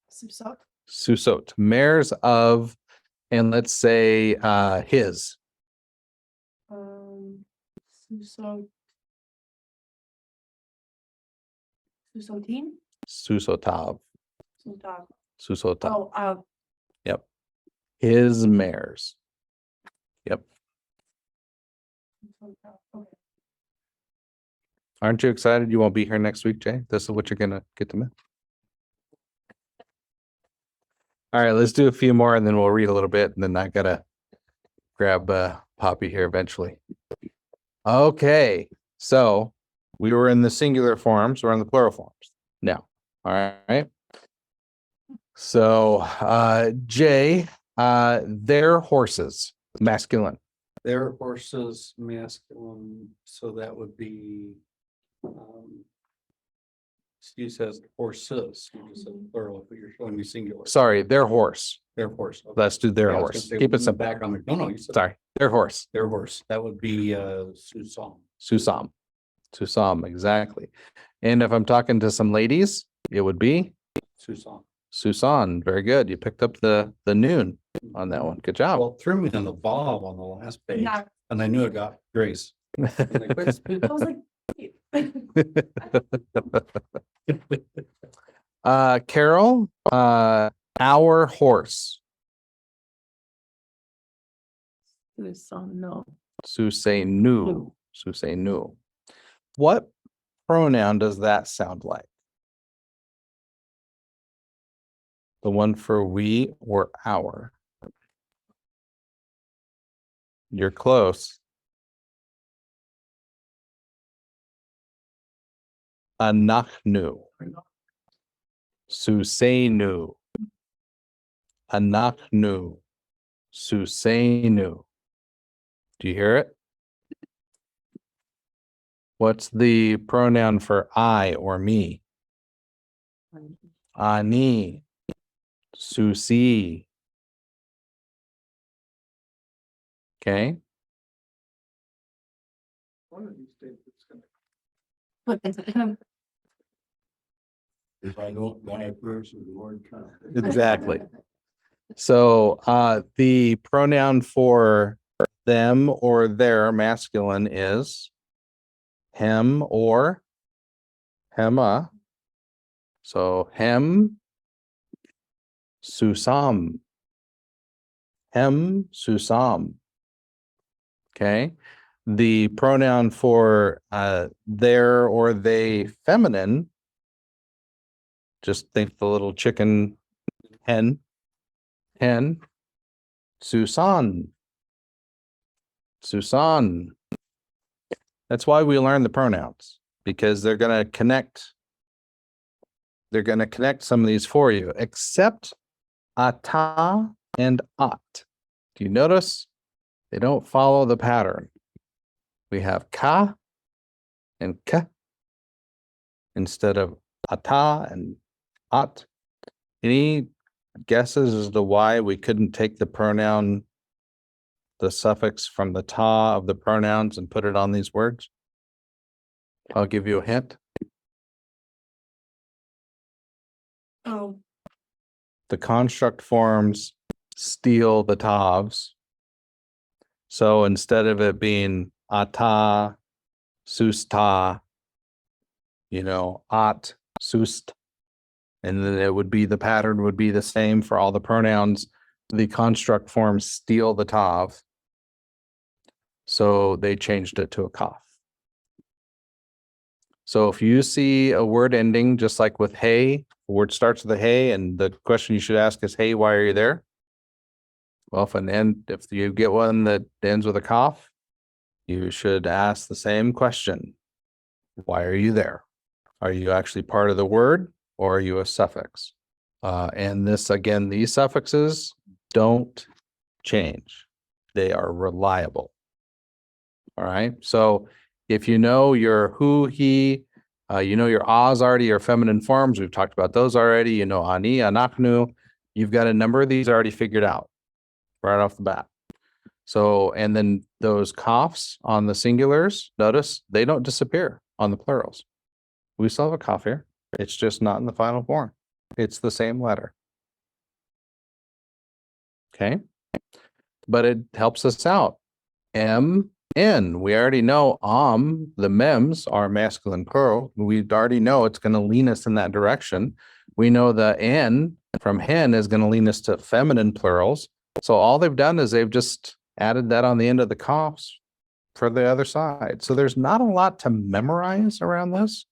Speaker 5: Susot?
Speaker 1: Susot, mares of, and let's say his.
Speaker 5: Susot. Susotin?
Speaker 1: Susotav.
Speaker 5: Susot.
Speaker 1: Susotav.
Speaker 5: Oh,
Speaker 1: Yep. His mares. Yep.
Speaker 5: okay.
Speaker 1: Aren't you excited? You won't be here next week, Jay? This is what you're gonna get to miss. All right, let's do a few more and then we'll read a little bit and then I gotta grab Poppy here eventually. Okay, so we were in the singular forms, we're in the plural forms now. All right. So Jay, their horses, masculine.
Speaker 3: Their horses, masculine, so that would be. Steve says horses, you just said plural, but you're showing me singular.
Speaker 1: Sorry, their horse.
Speaker 3: Their horse. okay.
Speaker 1: Let's do their
Speaker 3: Yeah, I was gonna
Speaker 1: horse.
Speaker 3: say,
Speaker 1: Keep
Speaker 3: we
Speaker 1: it
Speaker 3: went
Speaker 1: simple.
Speaker 3: back on the, no, you said.
Speaker 1: Sorry, their horse.
Speaker 3: Their horse, that would be Susan.
Speaker 1: Susam. Susam, exactly. And if I'm talking to some ladies, it would be
Speaker 3: Susan.
Speaker 1: Susan. Very good. You picked up the noon on that one. Good job.
Speaker 3: Well, it threw me on the Bob on the last page,
Speaker 5: Yeah,
Speaker 3: and I knew it got Grace. Like, what's-
Speaker 5: I was like.
Speaker 1: Carol, our horse.
Speaker 2: No.
Speaker 1: Susenu. Susenu. What pronoun does that sound like? The one for we or our? You're close. Anachnu. Susenu. Anachnu. Susenu. Do you hear it? What's the pronoun for I or me? Ani. Susi. Okay.
Speaker 3: If I don't buy a person, the word comes.
Speaker 1: Exactly. So the pronoun for them or their masculine is him or hema. So hem, susam. Hem, susam. Okay. The pronoun for their or they feminine, just think the little chicken hen, hen, Susan. Susan. That's why we learn the pronouns, because they're going to connect. They're going to connect some of these for you, except ata and at. Do you notice? They don't follow the pattern. We have ka and ka instead of ata and at. Any guesses as to why we couldn't take the pronoun, the suffix from the ta of the pronouns and put it on these words? I'll give you a hint.
Speaker 5: Oh,
Speaker 1: The construct forms steal the tavs. So instead of it being ata, susta, at, sust, and then it would be, the pattern would be the same for all the pronouns. The construct forms steal the tav. So they changed it to a kaf. So if you see a word ending, just like with hey, the word starts with a hey, and the question you should ask is, hey, why are you there? Well, if you get one that ends with a kaf, you should ask the same question. Why are you there? Are you actually part of the word or are you a suffix? And this, again, these suffixes don't change. They are reliable. All right. So if you know your who, he, your ahs already, your feminine forms, we've talked about those already. Ani, anachnu, you've got a number of these already figured out. right off the bat. So, and then those coughs on the singulars, notice they don't disappear on the plurals. We still have a cough here. It's just not in the final form. It's the same letter. Okay. But it helps us out. M, N. We already know the mems are masculine plural. We already know it's going to lean us in that direction. We know the N from hen is going to lean us to feminine plurals. So all they've done is they've just added that on the end of the coughs for the other side. So there's not a lot to memorize around this.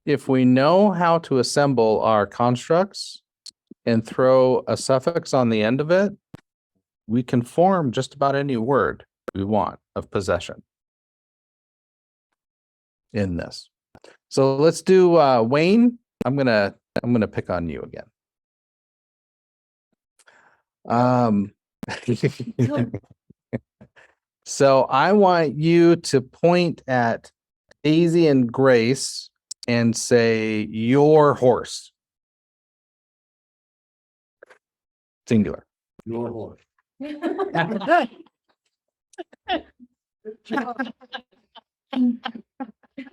Speaker 1: If we know how to assemble our constructs and throw a suffix on the end of it, we can form just about any word we want of possession in this. So let's do Wayne. I'm gonna pick on you again. So I want you to point at Daisy and Grace and say your horse. Singular.
Speaker 4: Your horse.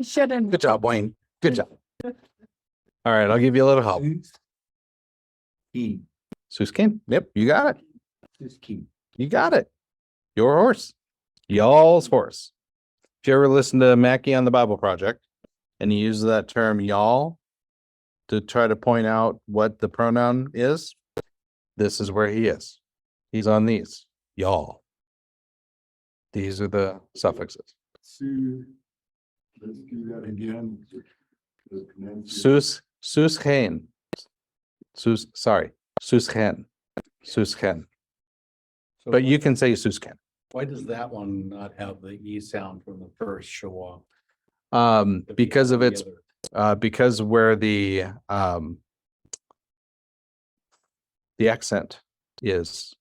Speaker 5: Shouldn't.
Speaker 1: Good job, Wayne. Good job. All right, I'll give you a little help.
Speaker 4: Key.
Speaker 1: Suskin. Yep, you got it.
Speaker 4: This key.
Speaker 1: You got it. Your horse. Y'all's horse. If you ever listen to Mackie on the Bible Project and he uses that term y'all to try to point out what the pronoun is, this is where he is. He's on these. Y'all. These are the suffixes.
Speaker 6: Let's do that again.
Speaker 1: Sushen. Sushen. Sushen.
Speaker 3: So
Speaker 1: But you can say Susken.
Speaker 3: why does that one not have the E sound from the first show up?
Speaker 1: Because of its because where the accent is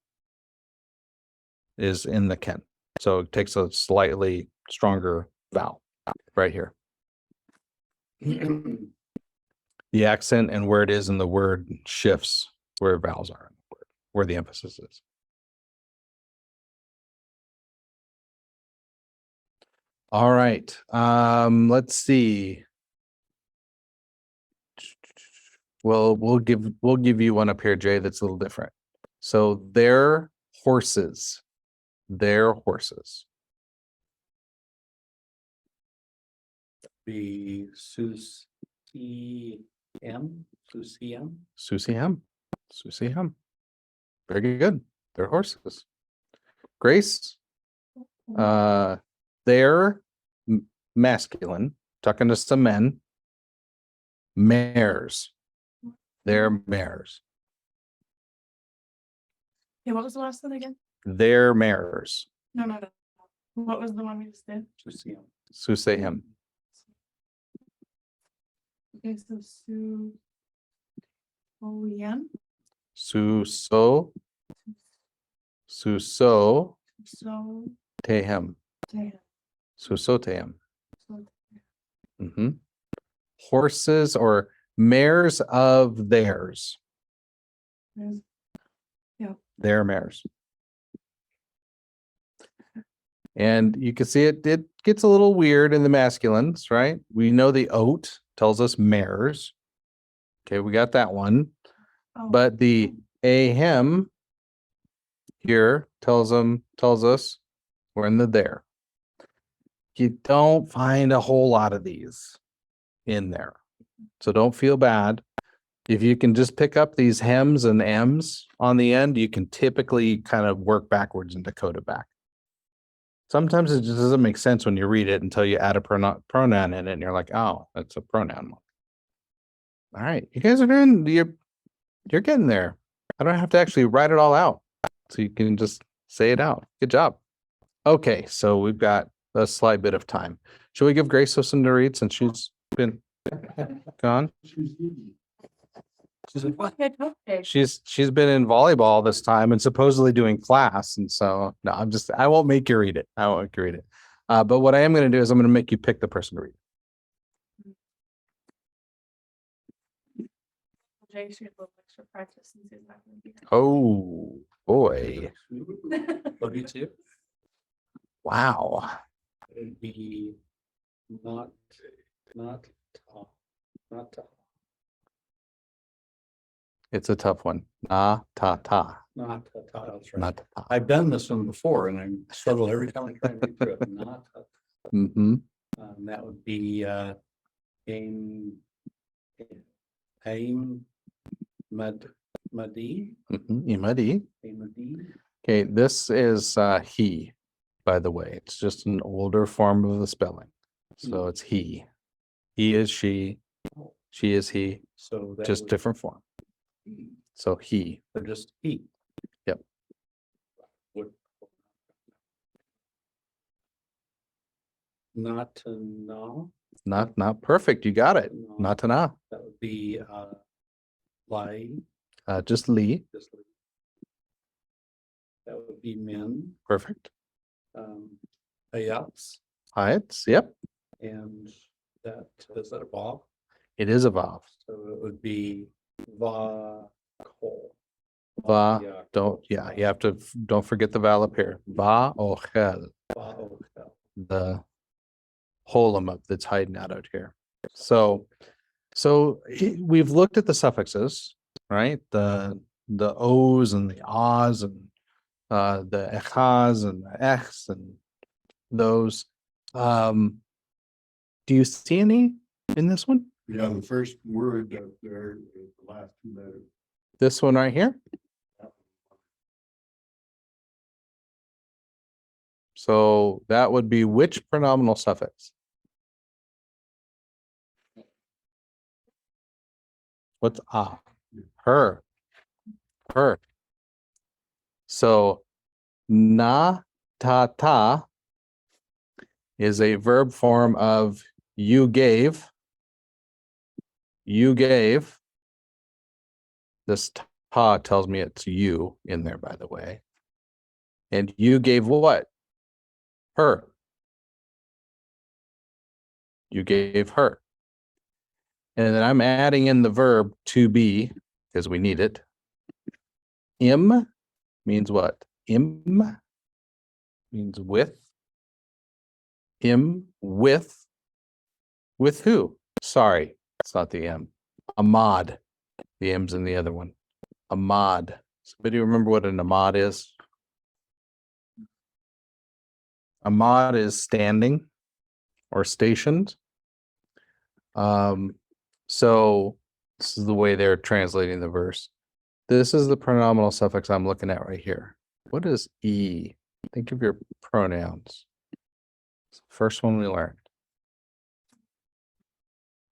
Speaker 1: in the Ken. So it takes a slightly stronger vowel right here. The accent and where it is in the word shifts where vowels are in the word, where the emphasis is. All right. Let's see. Well, we'll give you one up here, Jay, that's a little different. So their horses. Their horses.
Speaker 3: Be Susiem.
Speaker 1: Susiem. Very good. Their horses. Grace. They're masculine, talking to some men. Mares. They're mares.
Speaker 5: Yeah, what was the last one again?
Speaker 1: They're mares.
Speaker 5: No. What was the one we just did?
Speaker 3: Susiem.
Speaker 1: Susem.
Speaker 5: Okay, so Su-O-E-M.
Speaker 1: Suso.
Speaker 5: So,
Speaker 1: Tehem.
Speaker 5: damn.
Speaker 1: Suso tehem.
Speaker 5: So,
Speaker 1: Horses or mares of theirs.
Speaker 5: there's-
Speaker 1: Their mares. And you can see it gets a little weird in the masculines, right? We know the oat tells us mares. Okay, we got that one.
Speaker 5: oh,
Speaker 1: But the ahem here tells us we're in the there. You don't find a whole lot of these in there. So don't feel bad. If you can just pick up these hems and ems on the end, you can typically kind of work backwards and decode it back. Sometimes it just doesn't make sense when you read it until you add a pronoun in it and you're like, oh, that's a pronoun. All right, you guys are doing, you're getting there. I don't have to actually write it all out. So you can just say it out. Good job. Okay, so we've got a slight bit of time. Should we give Grace something to read since she's been gone?
Speaker 4: She's like, what?
Speaker 5: good, okay.
Speaker 1: She's been in volleyball this time and supposedly doing class. And so no, I won't make you read it. I won't make you read it. But what I am going to do is I'm going to make you pick the person to read.
Speaker 5: Jay should have a little extra practice since he's not gonna be here.
Speaker 1: Oh, boy.
Speaker 3: What do you see?
Speaker 1: Wow.
Speaker 3: It'd be not, not, ta, not, ta,
Speaker 1: It's a tough one. Na, ta, ta.
Speaker 3: not, ta, ta, that's right.
Speaker 1: Not ta, ta.
Speaker 3: I've done this one before and I struggle every time I try and read through it. Not, ta, ta.
Speaker 1: Mm-hmm.
Speaker 3: That would be, aim, mad, madi,
Speaker 1: Mm-hmm. Imadi.
Speaker 3: madi.
Speaker 1: Okay, this is he, by the way. It's just an older form of the spelling. So it's he. He is she. She is he.
Speaker 3: So that
Speaker 1: Just
Speaker 3: would-
Speaker 1: different form. So he.
Speaker 3: They're just he.
Speaker 1: Yep.
Speaker 3: Would. Not to know.
Speaker 1: Not perfect. You got it.
Speaker 3: No,
Speaker 1: Not to na.
Speaker 3: that would be, lie,
Speaker 1: Just Lee.
Speaker 3: just. That would be men,
Speaker 1: Perfect.
Speaker 3: ayats,
Speaker 1: Heights. Yep.
Speaker 3: and that, is that a Bob?
Speaker 1: It is a vowel.
Speaker 3: So it would be va, kol.
Speaker 1: Va.
Speaker 3: Yeah,
Speaker 1: Don't forget the vowel up here. Va ochel.
Speaker 3: va, ochel.
Speaker 1: The holum up that's hiding out here. So we've looked at the suffixes, right? The O's and the Ahs and the echas and the echs and those. Do you see any in this one?
Speaker 6: Yeah, the first word up there is the last two letters.
Speaker 1: This one right here? So that would be which pronominal suffix? What's ah? Her. Her. So na ta ta is a verb form of you gave. You gave. This ta tells me it's you in there, by the way. And you gave what? Her. You gave her. And then I'm adding in the verb to be because we need it. Im means what? Im means with. Im with. With who? Sorry, it's not the M. Ahmad. The M's in the other one. Ahmad. Somebody remember what an Ahmad is? Ahmad is standing or stationed. So this is the way they're translating the verse. This is the pronominal suffix I'm looking at right here. What is E? Think of your pronouns. First one we learned.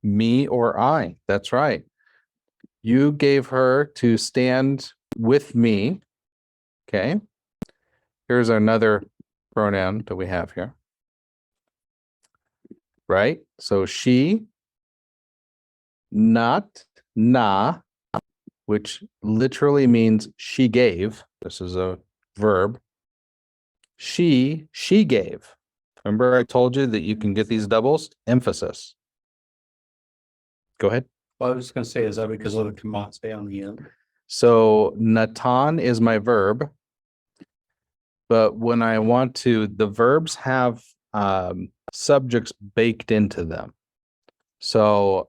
Speaker 1: Me or I. That's right. You gave her to stand with me. Okay. Here's another pronoun that we have here. Right? So she, not na, which literally means she gave. This is a verb. She gave. Remember I told you that you can get these doubles? Emphasis. Go ahead.
Speaker 3: Well, I was just gonna say, is that because of the kamate on the end?
Speaker 1: So natan is my verb. But when I want to, the verbs have subjects baked into them. So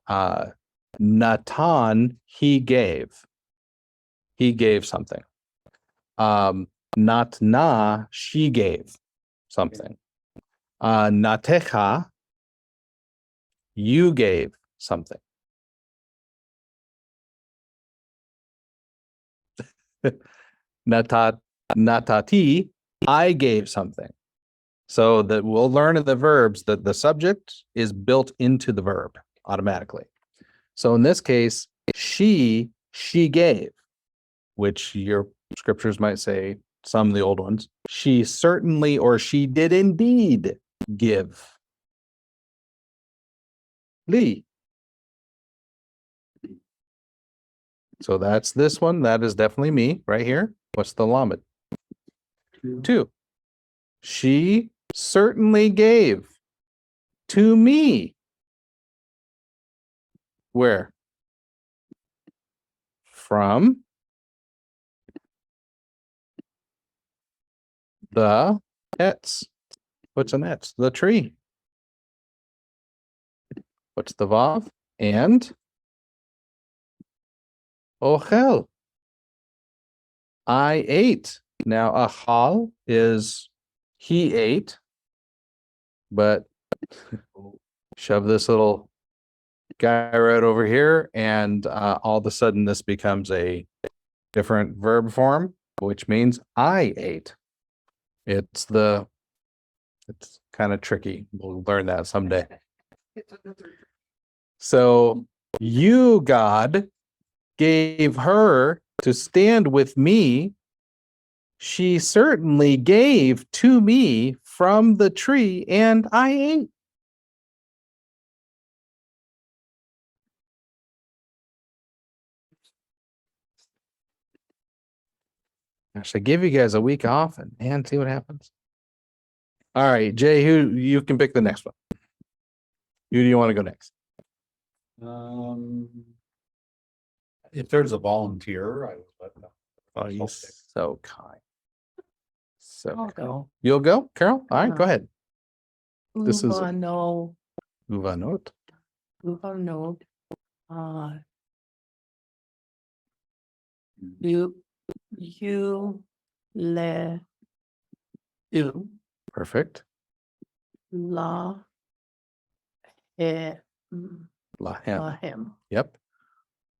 Speaker 1: natan, he gave. He gave something. Natna, she gave something. Natecha, you gave something. Natati, I gave something. So that we'll learn in the verbs that the subject is built into the verb automatically. So in this case, she gave, which your scriptures might say, some of the old ones, she certainly or she did indeed give. Lee. So that's this one. That is definitely me right here. What's the lamed? Two. She certainly gave to me. Where? from the etz. What's an etz? The tree. What's the vav? And ochel. I ate. Now achal is he ate, but shove this little guy right over here, and all of a sudden this becomes a different verb form, which means I ate. It's kind of tricky. We'll learn that someday. So you, God, gave her to stand with me. She certainly gave to me from the tree, and I ate. I should give you guys a week off and see what happens. All right, Jay, who you can pick the next one. Who do you want to go next?
Speaker 3: If there's a volunteer, I would let them.
Speaker 1: Oh, you're so kind. So
Speaker 2: I'll go.
Speaker 1: you'll go, Carol? All right, go ahead. This is-
Speaker 2: Uvano,
Speaker 1: Uvanot.
Speaker 2: Uvanot. Uh. You le. You
Speaker 1: Perfect.
Speaker 2: la. He.
Speaker 1: Lahem.
Speaker 2: Lahem.
Speaker 1: Yep.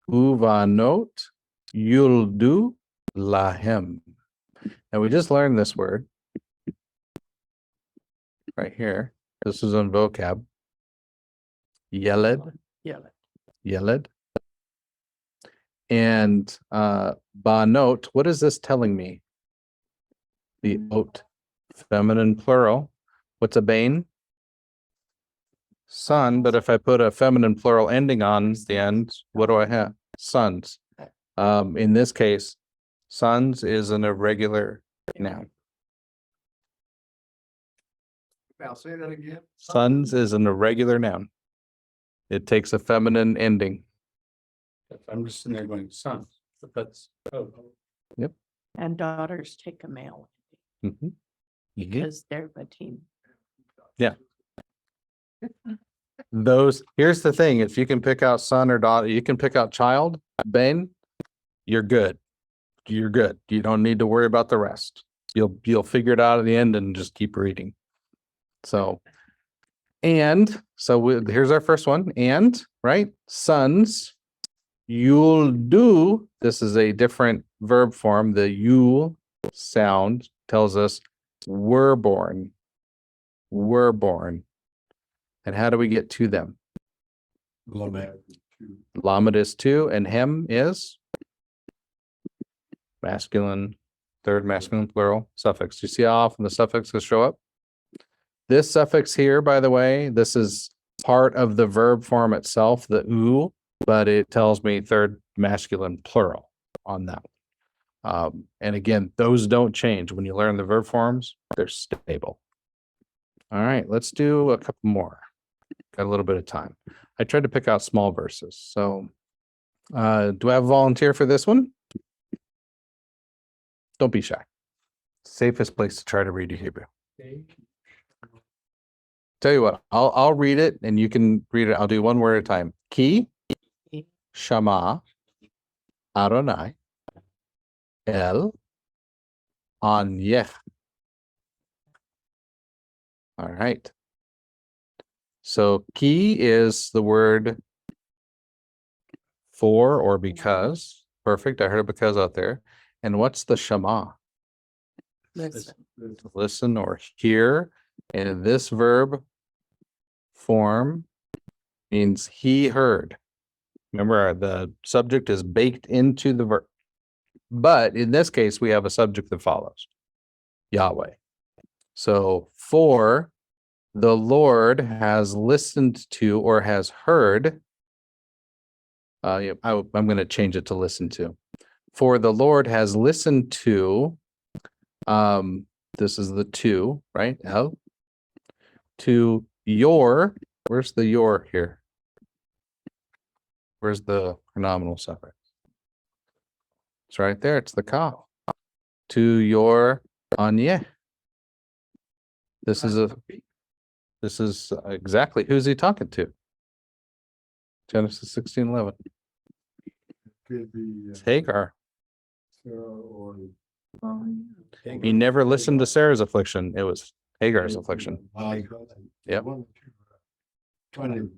Speaker 1: Uvanot. You'll do lahem. And we just learned this word right here. This is on vocab. Yeled.
Speaker 2: Yeah.
Speaker 1: Yeled. And banot, what is this telling me? The oat, feminine plural. What's a bane? Son, but if I put a feminine plural ending on the end, what do I have? Sons. In this case, sons is an irregular noun.
Speaker 6: I'll say that again.
Speaker 1: Sons is an irregular noun. It takes a feminine ending.
Speaker 3: I'm just sitting there going, sons, but that's, oh,
Speaker 2: And daughters take a male
Speaker 1: Mhm.
Speaker 2: because they're the team.
Speaker 1: Here's the thing, if you can pick out son or daughter, you can pick out child, Ben, you're good. You're good. You don't need to worry about the rest. You'll figure it out at the end and just keep reading. So, here's our first one. And, right? Sons, you'll do. This is a different verb form. The you'll sound tells us were born. Were born. And how do we get to them?
Speaker 3: Lamed.
Speaker 1: Lamed is two, and hem is masculine, third masculine plural suffix. You see how often the suffixes show up? This suffix here, by the way, this is part of the verb form itself, the u, but it tells me third masculine plural on that. And again, those don't change. When you learn the verb forms, they're stable. All right, let's do a couple more. Got a little bit of time. I tried to pick out small verses. So do I have a volunteer for this one? Don't be shy. Safest place to try to read your Hebrew. Tell you what, I'll read it and you can read it. I'll do one word at a time. Ki, Shama, Adonai, El, Anyech. All right. So ki is the word for or because. Perfect. I heard a because out there. And what's the Shema?
Speaker 2: Listen.
Speaker 1: Listen or hear. And this verb form means he heard. Remember, the subject is baked into the verb. But in this case, we have a subject that follows Yahweh. So for the Lord has listened to or has heard. I'm going to change it to listen to. For the Lord has listened to. This is the to, right? El. To your. Where's the your here? Where's the pronominal suffix? It's right there. It's the ka. To your anye. This is exactly who's he talking to? Genesis 16:11.
Speaker 6: Could be.
Speaker 1: It's Hagar.
Speaker 6: Sarah or.
Speaker 1: He never listened to Sarah's affliction. It was Hagar's affliction. Yep.
Speaker 6: Trying to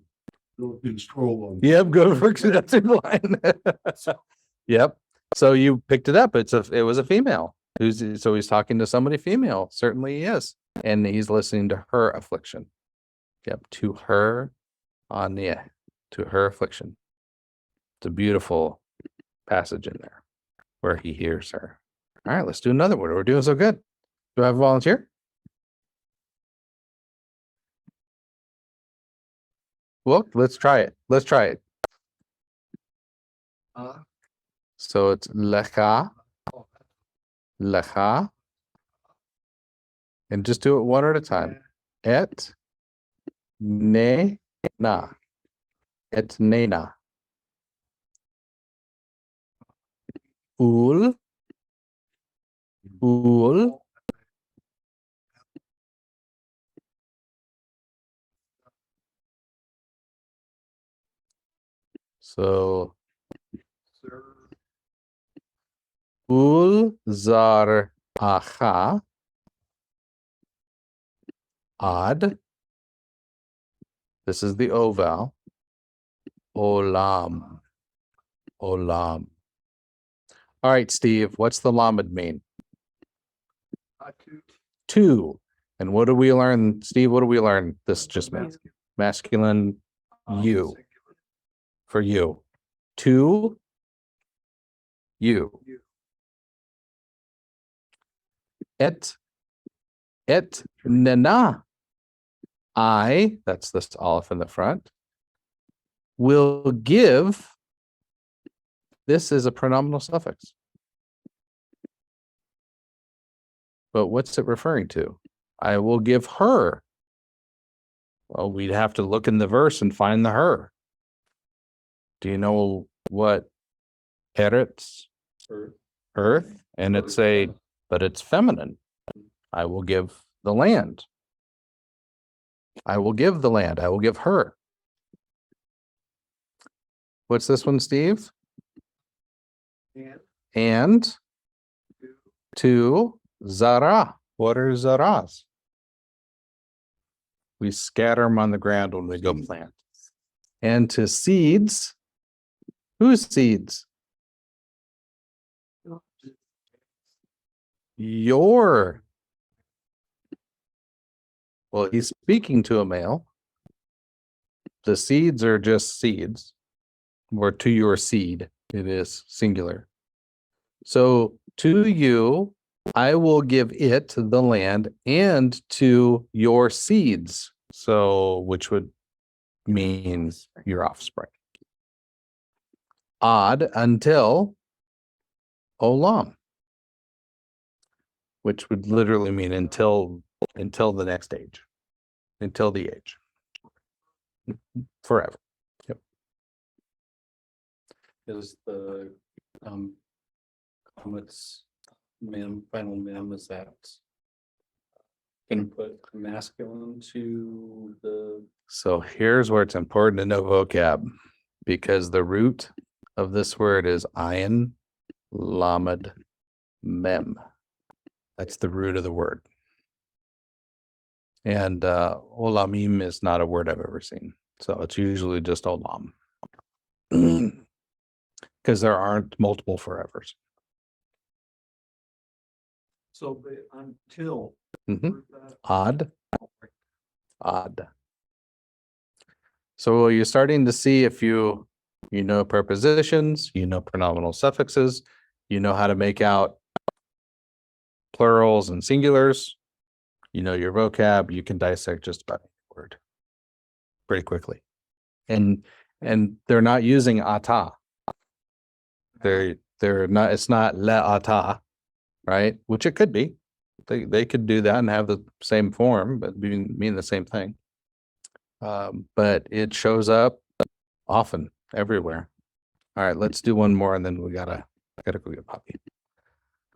Speaker 6: go through the scroll on.
Speaker 1: Yep, go for that's in line. Yep. So you picked it up. It was a female. So he's talking to somebody female. Certainly he is. And he's listening to her affliction. Yep, to her anya, to her affliction. It's a beautiful passage in there where he hears her. All right, let's do another one. We're doing so good. Do I have a volunteer? Well, let's try it. Let's try it. So it's lecha, lecha. And just do it one at a time. Et ne na. Et ne na. Ul. Ul. So ul zar acha ad. This is the O vowel. Olam. Olam. All right, Steve, what's the lamed mean? Two. And what do we learn, Steve? What do we learn? This just means masculine you. For you. To you. Et nana. I, that's this aleph in the front, will give. This is a pronominal suffix. But what's it referring to? I will give her. Well, we'd have to look in the verse and find the her. Do you know what eretz? Earth. And it's but it's feminine. I will give the land. I will give the land. I will give her. What's this one, Steve? And to zara. What are zaras? We scatter them on the ground when we go plant. And to seeds. Whose seeds? Your. Well, he's speaking to a male. The seeds are just seeds. Or to your seed. It is singular. So to you, I will give it the land and to your seeds. So which would mean your offspring. Odd until olam. Which would literally mean until the next age. Until the age. Forever. Yep.
Speaker 3: Is the comets final mem, is that gonna put masculine to the
Speaker 1: So here's where it's important to know vocab, because the root of this word is ayin lamed mem. That's the root of the word. And olamim is not a word I've ever seen. So it's usually just olam. Because there aren't multiple forevers.
Speaker 4: So until.
Speaker 1: Mhm. Odd. Odd. So you're starting to see if you know prepositions, you know pronominal suffixes, you know how to make out plurals and singulars, you know your vocab, you can dissect just about any word pretty quickly. And they're not using ata. They're not, it's not le ata, right? Which it could be. They could do that and have the same form, but mean the same thing. But it shows up often everywhere. All right, let's do one more and then we gotta I gotta go get a puppy.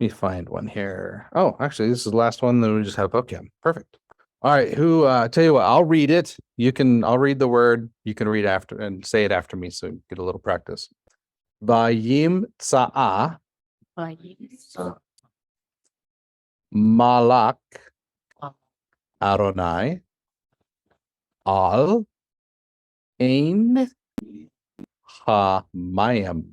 Speaker 1: Let me find one here. Oh, actually, this is the last one. Then we just have Pokemon. Perfect. All right. Who? Tell you what. I'll read it. I'll read the word. You can read after and say it after me, so you get a little practice. Vayim tsa'a malak Adonai al ein ha-mayim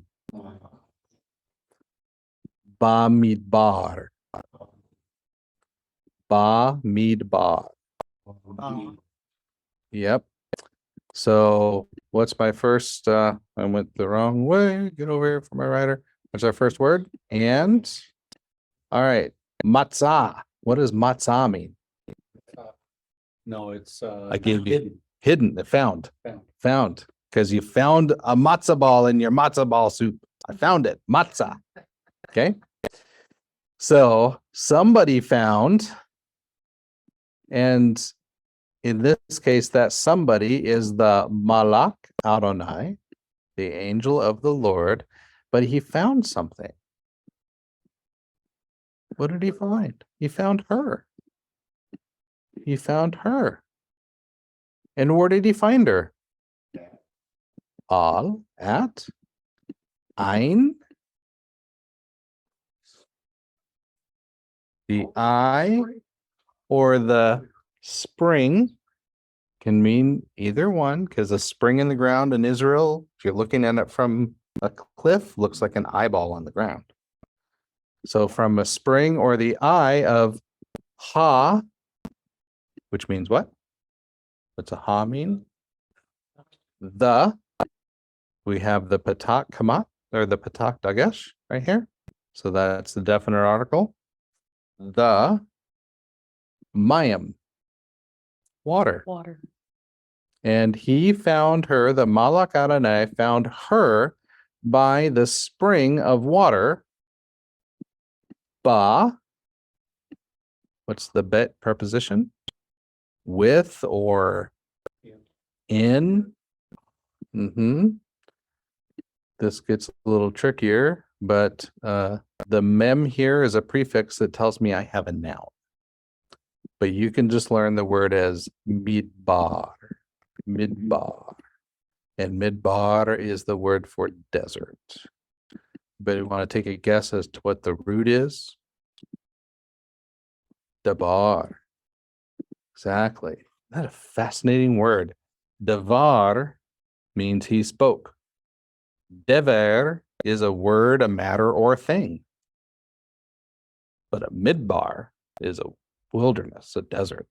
Speaker 1: Bamidbar. Bamidbar. Yep. So what's my first? I went the wrong way. Get over here for my writer. What's our first word? And all right, matzah. What does matzah mean?
Speaker 3: No, it's
Speaker 1: I gave you
Speaker 3: hidden.
Speaker 1: hidden. Found.
Speaker 3: Found.
Speaker 1: Found. Because you found a matzah ball in your matzah ball soup. I found it. Matzah. Okay. So somebody found, and in this case, that somebody is the Malak Adonai, the angel of the Lord, but he found something. What did he find? He found her. He found her. And where did he find her? Al, at, ein. The eye or the spring can mean either one, because a spring in the ground in Israel, if you're looking at it from a cliff, looks like an eyeball on the ground. So from a spring or the eye of Ha, which means what? What's a Ha mean? The, we have the Patak Kamat, or the Patak Dagesh right here. So that's the definite article. The Mayim, water.
Speaker 2: Water.
Speaker 1: And he found her, the Malak Adonai found her by the spring of water. Ba, what's the bet preposition? With or in. This gets a little trickier, but the mem here is a prefix that tells me I have a noun. But you can just learn the word as midbar. Midbar. And midbar is the word for desert. But you want to take a guess as to what the root is? Dabar. Exactly. Isn't that a fascinating word? Davar means he spoke. Dever is a word, a matter, or a thing. But a midbar is a wilderness, a desert.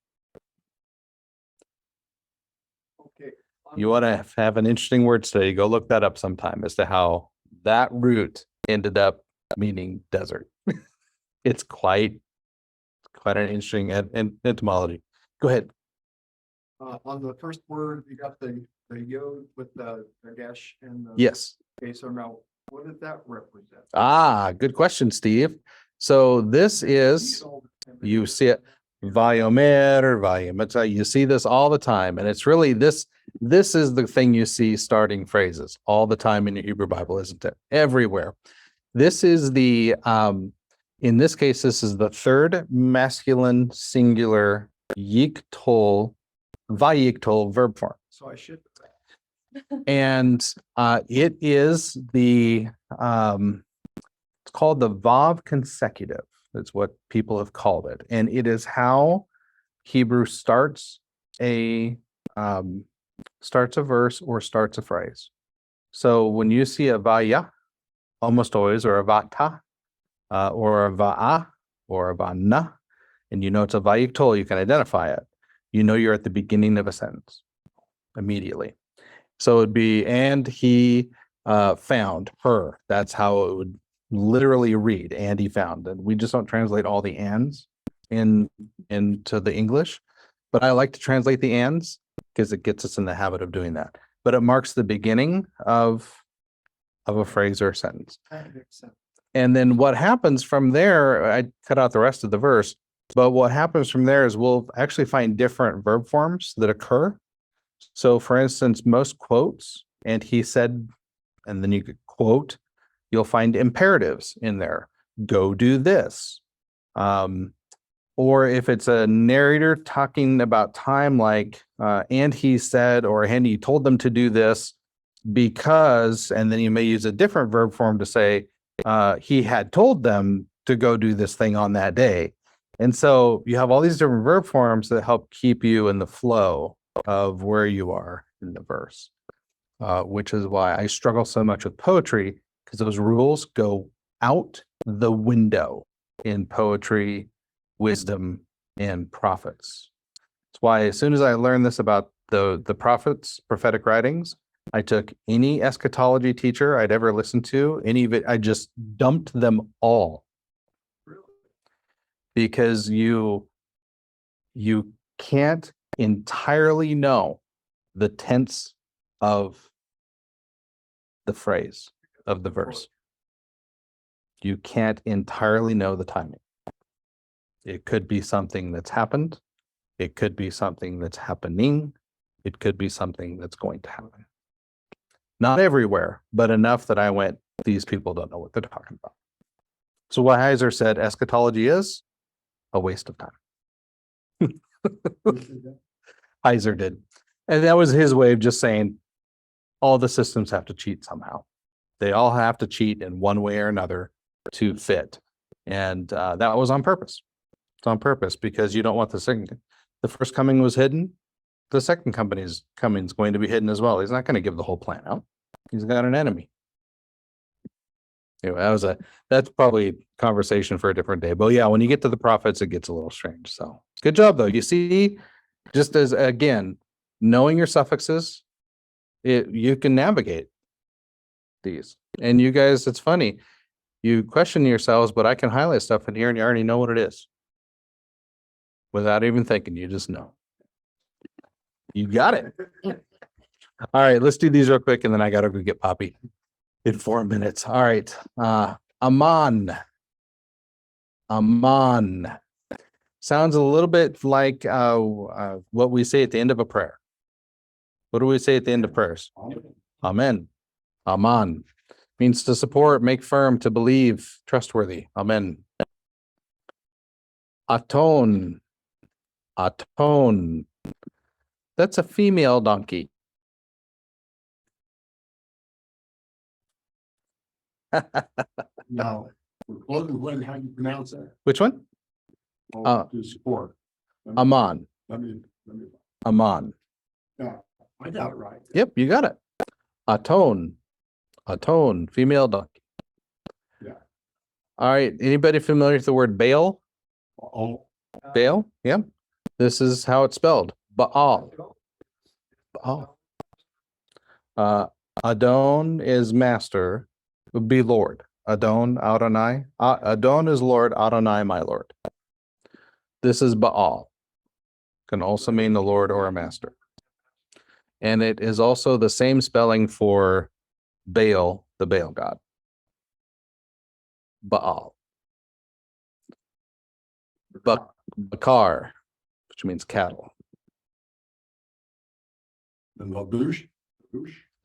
Speaker 6: Okay.
Speaker 1: You want to have an interesting word study, go look that up sometime as to how that root ended up meaning desert. It's quite an interesting etymology. Go ahead.
Speaker 6: On the first word, you got the yod with the dagesh and the.
Speaker 1: Yes.
Speaker 6: Okay, so now, what does that represent?
Speaker 1: Ah, good question, Steve. So this is, you see it, Vayomer or Vayimata. You see this all the time. And it's really this is the thing you see starting phrases all the time in your Hebrew Bible, isn't it? Everywhere. This is the, in this case, this is the third masculine singular yiktol, vayiktol verb form.
Speaker 6: So I should.
Speaker 1: And it is the, it's called the Vav consecutive. That's what people have called it. And it is how Hebrew starts a verse or starts a phrase. So when you see a vaya, almost always, or a vata, or a va'a, or a vana, and you know it's a vayiktol, you can identify it. You know you're at the beginning of a sentence immediately. So it'd be, and he found her. That's how it would literally read, and he found. And we just don't translate all the ands into the English, but I like to translate the ands because it gets us in the habit of doing that. But it marks the beginning of a phrase or a sentence.
Speaker 6: That makes sense.
Speaker 1: And then what happens from there, I cut out the rest of the verse, but what happens from there is we'll actually find different verb forms that occur. So for instance, most quotes, and he said, and then you could quote, You'll find imperatives in there. Go do this. Or if it's a narrator talking about time, like, and he said, or and he told them to do this because, and then you may use a different verb form to say, he had told them to go do this thing on that day. And so you have all these different verb forms that help keep you in the flow of where you are in the verse, which is why I struggle so much with poetry, because those rules go out the window in poetry, wisdom, and prophets. That's why as soon as I learned this about the prophets, prophetic writings, I took any eschatology teacher I'd ever listened to, any of it, I just dumped them all. Because you can't entirely know the tense of the phrase of the verse. You can't entirely know the timing. It could be something that's happened. It could be something that's happening. It could be something that's going to happen. Not everywhere, but enough that I went, these people don't know what they're talking about. So what Heiser said, eschatology is a waste of time. Heiser did. And that was his way of just saying all the systems have to cheat somehow. They all have to cheat in one way or another to fit. And that was on purpose. It's on purpose because you don't want the first coming was hidden. The second coming is going to be hidden as well. He's not going to give the whole plan out. He's got an enemy. Anyway, that's probably a conversation for a different day. But yeah, when you get to the prophets, it gets a little strange. So good job though. You see, just as again, knowing your suffixes, you can navigate these. And you guys, it's funny. You question yourselves, but I can highlight stuff in here and you already know what it is. Without even thinking, you just know. You got it. All right, let's do these real quick and then I gotta go get Poppy in 4 minutes. All right. Aman. Aman. Sounds a little bit like what we say at the end of a prayer. What do we say at the end of prayers? Amen. Aman. Means to support, make firm, to believe, trustworthy. Amen. Atone. Atone. That's a female donkey.
Speaker 6: No, we're close to when, how you pronounce that?
Speaker 1: Which one?
Speaker 6: To support.
Speaker 1: Aman.
Speaker 6: Let me,
Speaker 1: Aman.
Speaker 6: yeah, I got it right.
Speaker 1: Yep, you got it. Atone. Atone, female donkey.
Speaker 6: Yeah.
Speaker 1: All right. Anybody familiar with the word Baal?
Speaker 6: Oh.
Speaker 1: Baal? Yep. This is how it's spelled. Baal. Baal. Adon is master, would be Lord. Adon, Adonai. Adon is Lord, Adonai, my Lord. This is Baal. Can also mean the Lord or a master. And it is also the same spelling for Baal, the Baal god. Baal. Bakar, which means cattle.
Speaker 6: And Labouche.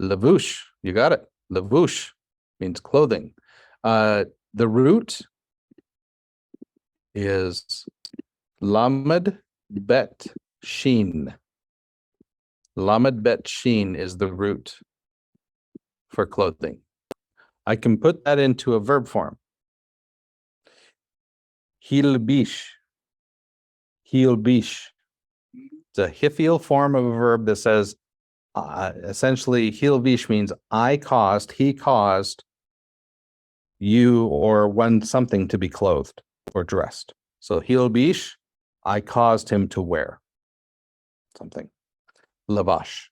Speaker 1: Lavush, you got it. Lavush means clothing. The root is Lamed Bet Shin. Lamed Bet Shin is the root for clothing. I can put that into a verb form. Hilbish. Hilbish. It's a hiphil form of a verb that says, essentially, Hilbish means I caused, he caused you or one something to be clothed or dressed. So Hilbish, I caused him to wear something. Lavash.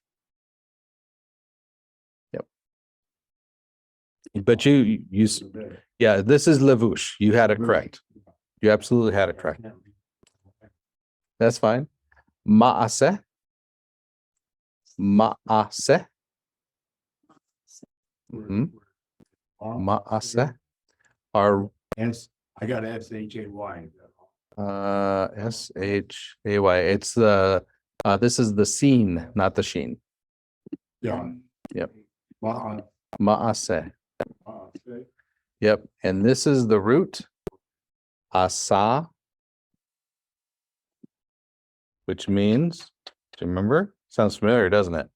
Speaker 1: Yep. But yeah, this is Lavush. You had it correct. You absolutely had it correct. That's fine. Ma'aseh. Ma'aseh. Ma'aseh. Are
Speaker 6: I got SHAY.
Speaker 1: SHAY. It's the this is the scene, not the sheen.
Speaker 6: Yeah.
Speaker 1: Yep.
Speaker 6: Uh,
Speaker 1: Ma'aseh. Yep. And this is the root, asa, which means, do you remember? Sounds familiar, doesn't it?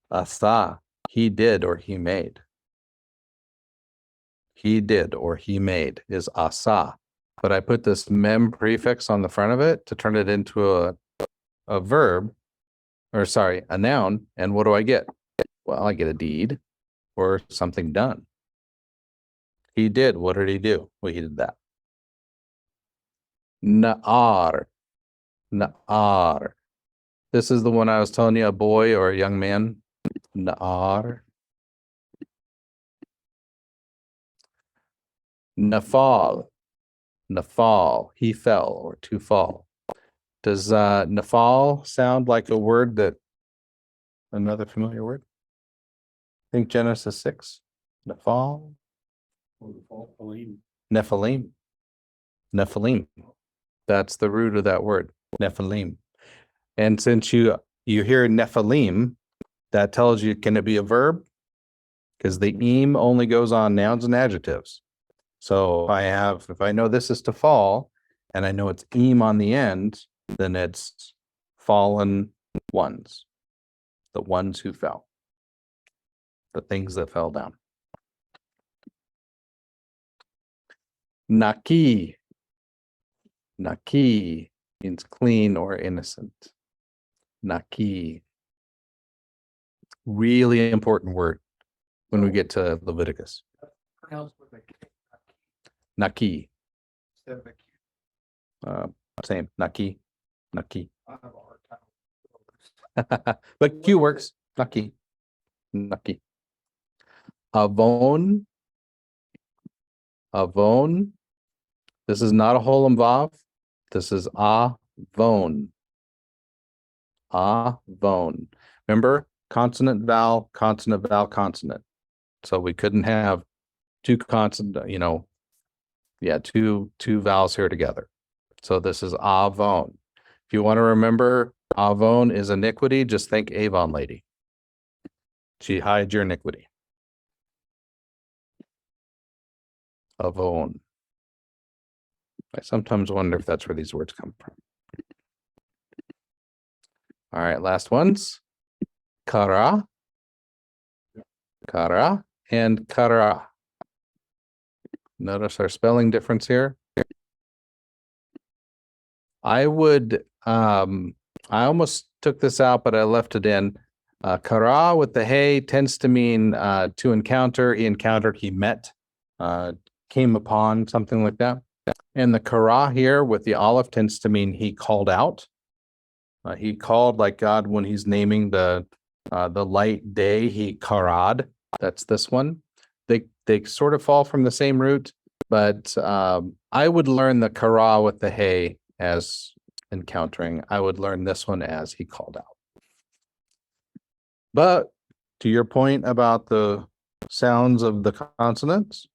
Speaker 1: Asa, he did or he made. He did or he made is asa. But I put this mem prefix on the front of it to turn it into a verb, or sorry, a noun. And what do I get? Well, I get a deed or something done. He did. What did he do? Well, he did that. Na'ar. Na'ar. This is the one I was telling you, a boy or a young man. Na'ar. Nafal. Nafal. He fell or to fall. Does nafal sound like a word that, another familiar word? Think Genesis 6. Nafal. Nephilim. Nephilim. That's the root of that word, Nephilim. And since you hear Nephilim, that tells you, can it be a verb? Because the eem only goes on nouns and adjectives. So if I know this is to fall, and I know it's eem on the end, then it's fallen ones, the ones who fell, the things that fell down. Naki. Naki means clean or innocent. Naki. Really important word when we get to Leviticus.
Speaker 6: Pronounced with a K,
Speaker 1: Naki.
Speaker 6: instead of a Q.
Speaker 1: Same. Naki. Naki.
Speaker 6: I have a hard time.
Speaker 1: But Q works. Naki. Naki. Avon. Avon. This is not a holem vav. This is avon. Avon. Remember, consonant, vowel, consonant, vowel, consonant. So we couldn't have two consonant, two vowels here together. So this is avon. If you want to remember, avon is iniquity, just think Avon lady. She hides your iniquity. Avon. I sometimes wonder if that's where these words come from. All right, last ones. Kara. Kara and kara. Notice our spelling difference here. I almost took this out, but I left it in. Kara with the hey tends to mean to encounter. He encountered, he met, came upon, something like that. And the kara here with the olive tends to mean he called out. He called like God when he's naming the light day, he karad. That's this one. They sort of fall from the same root, but I would learn the kara with the hey as encountering. I would learn this one as he called out. But to your point about the sounds of the consonants,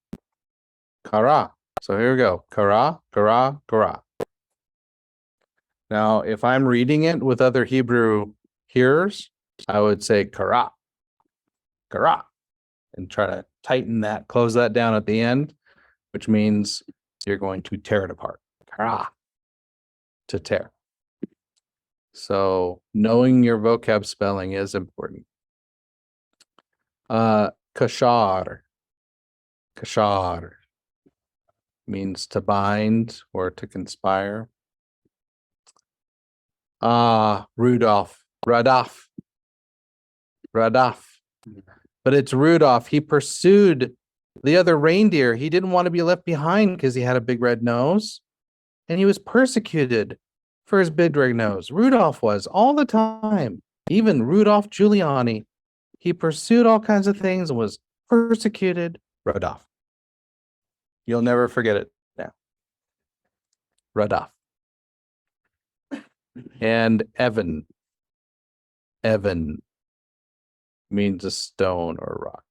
Speaker 1: kara. So here we go. Kara, kara, kara. Now, if I'm reading it with other Hebrew hearers, I would say kara, kara, and try to tighten that, close that down at the end, which means you're going to tear it apart. Kara, to tear. So knowing your vocab spelling is important. Kashar. Kashar means to bind or to conspire. Rudolph. Radaf. Radaf. But it's Rudolph. He pursued the other reindeer. He didn't want to be left behind because he had a big red nose. And he was persecuted for his big red nose. Rudolph was all the time. Even Rudolph Giuliani. He pursued all kinds of things and was persecuted. Rudolph. You'll never forget it now. Rudolph. And Evan. Evan means a stone or a rock.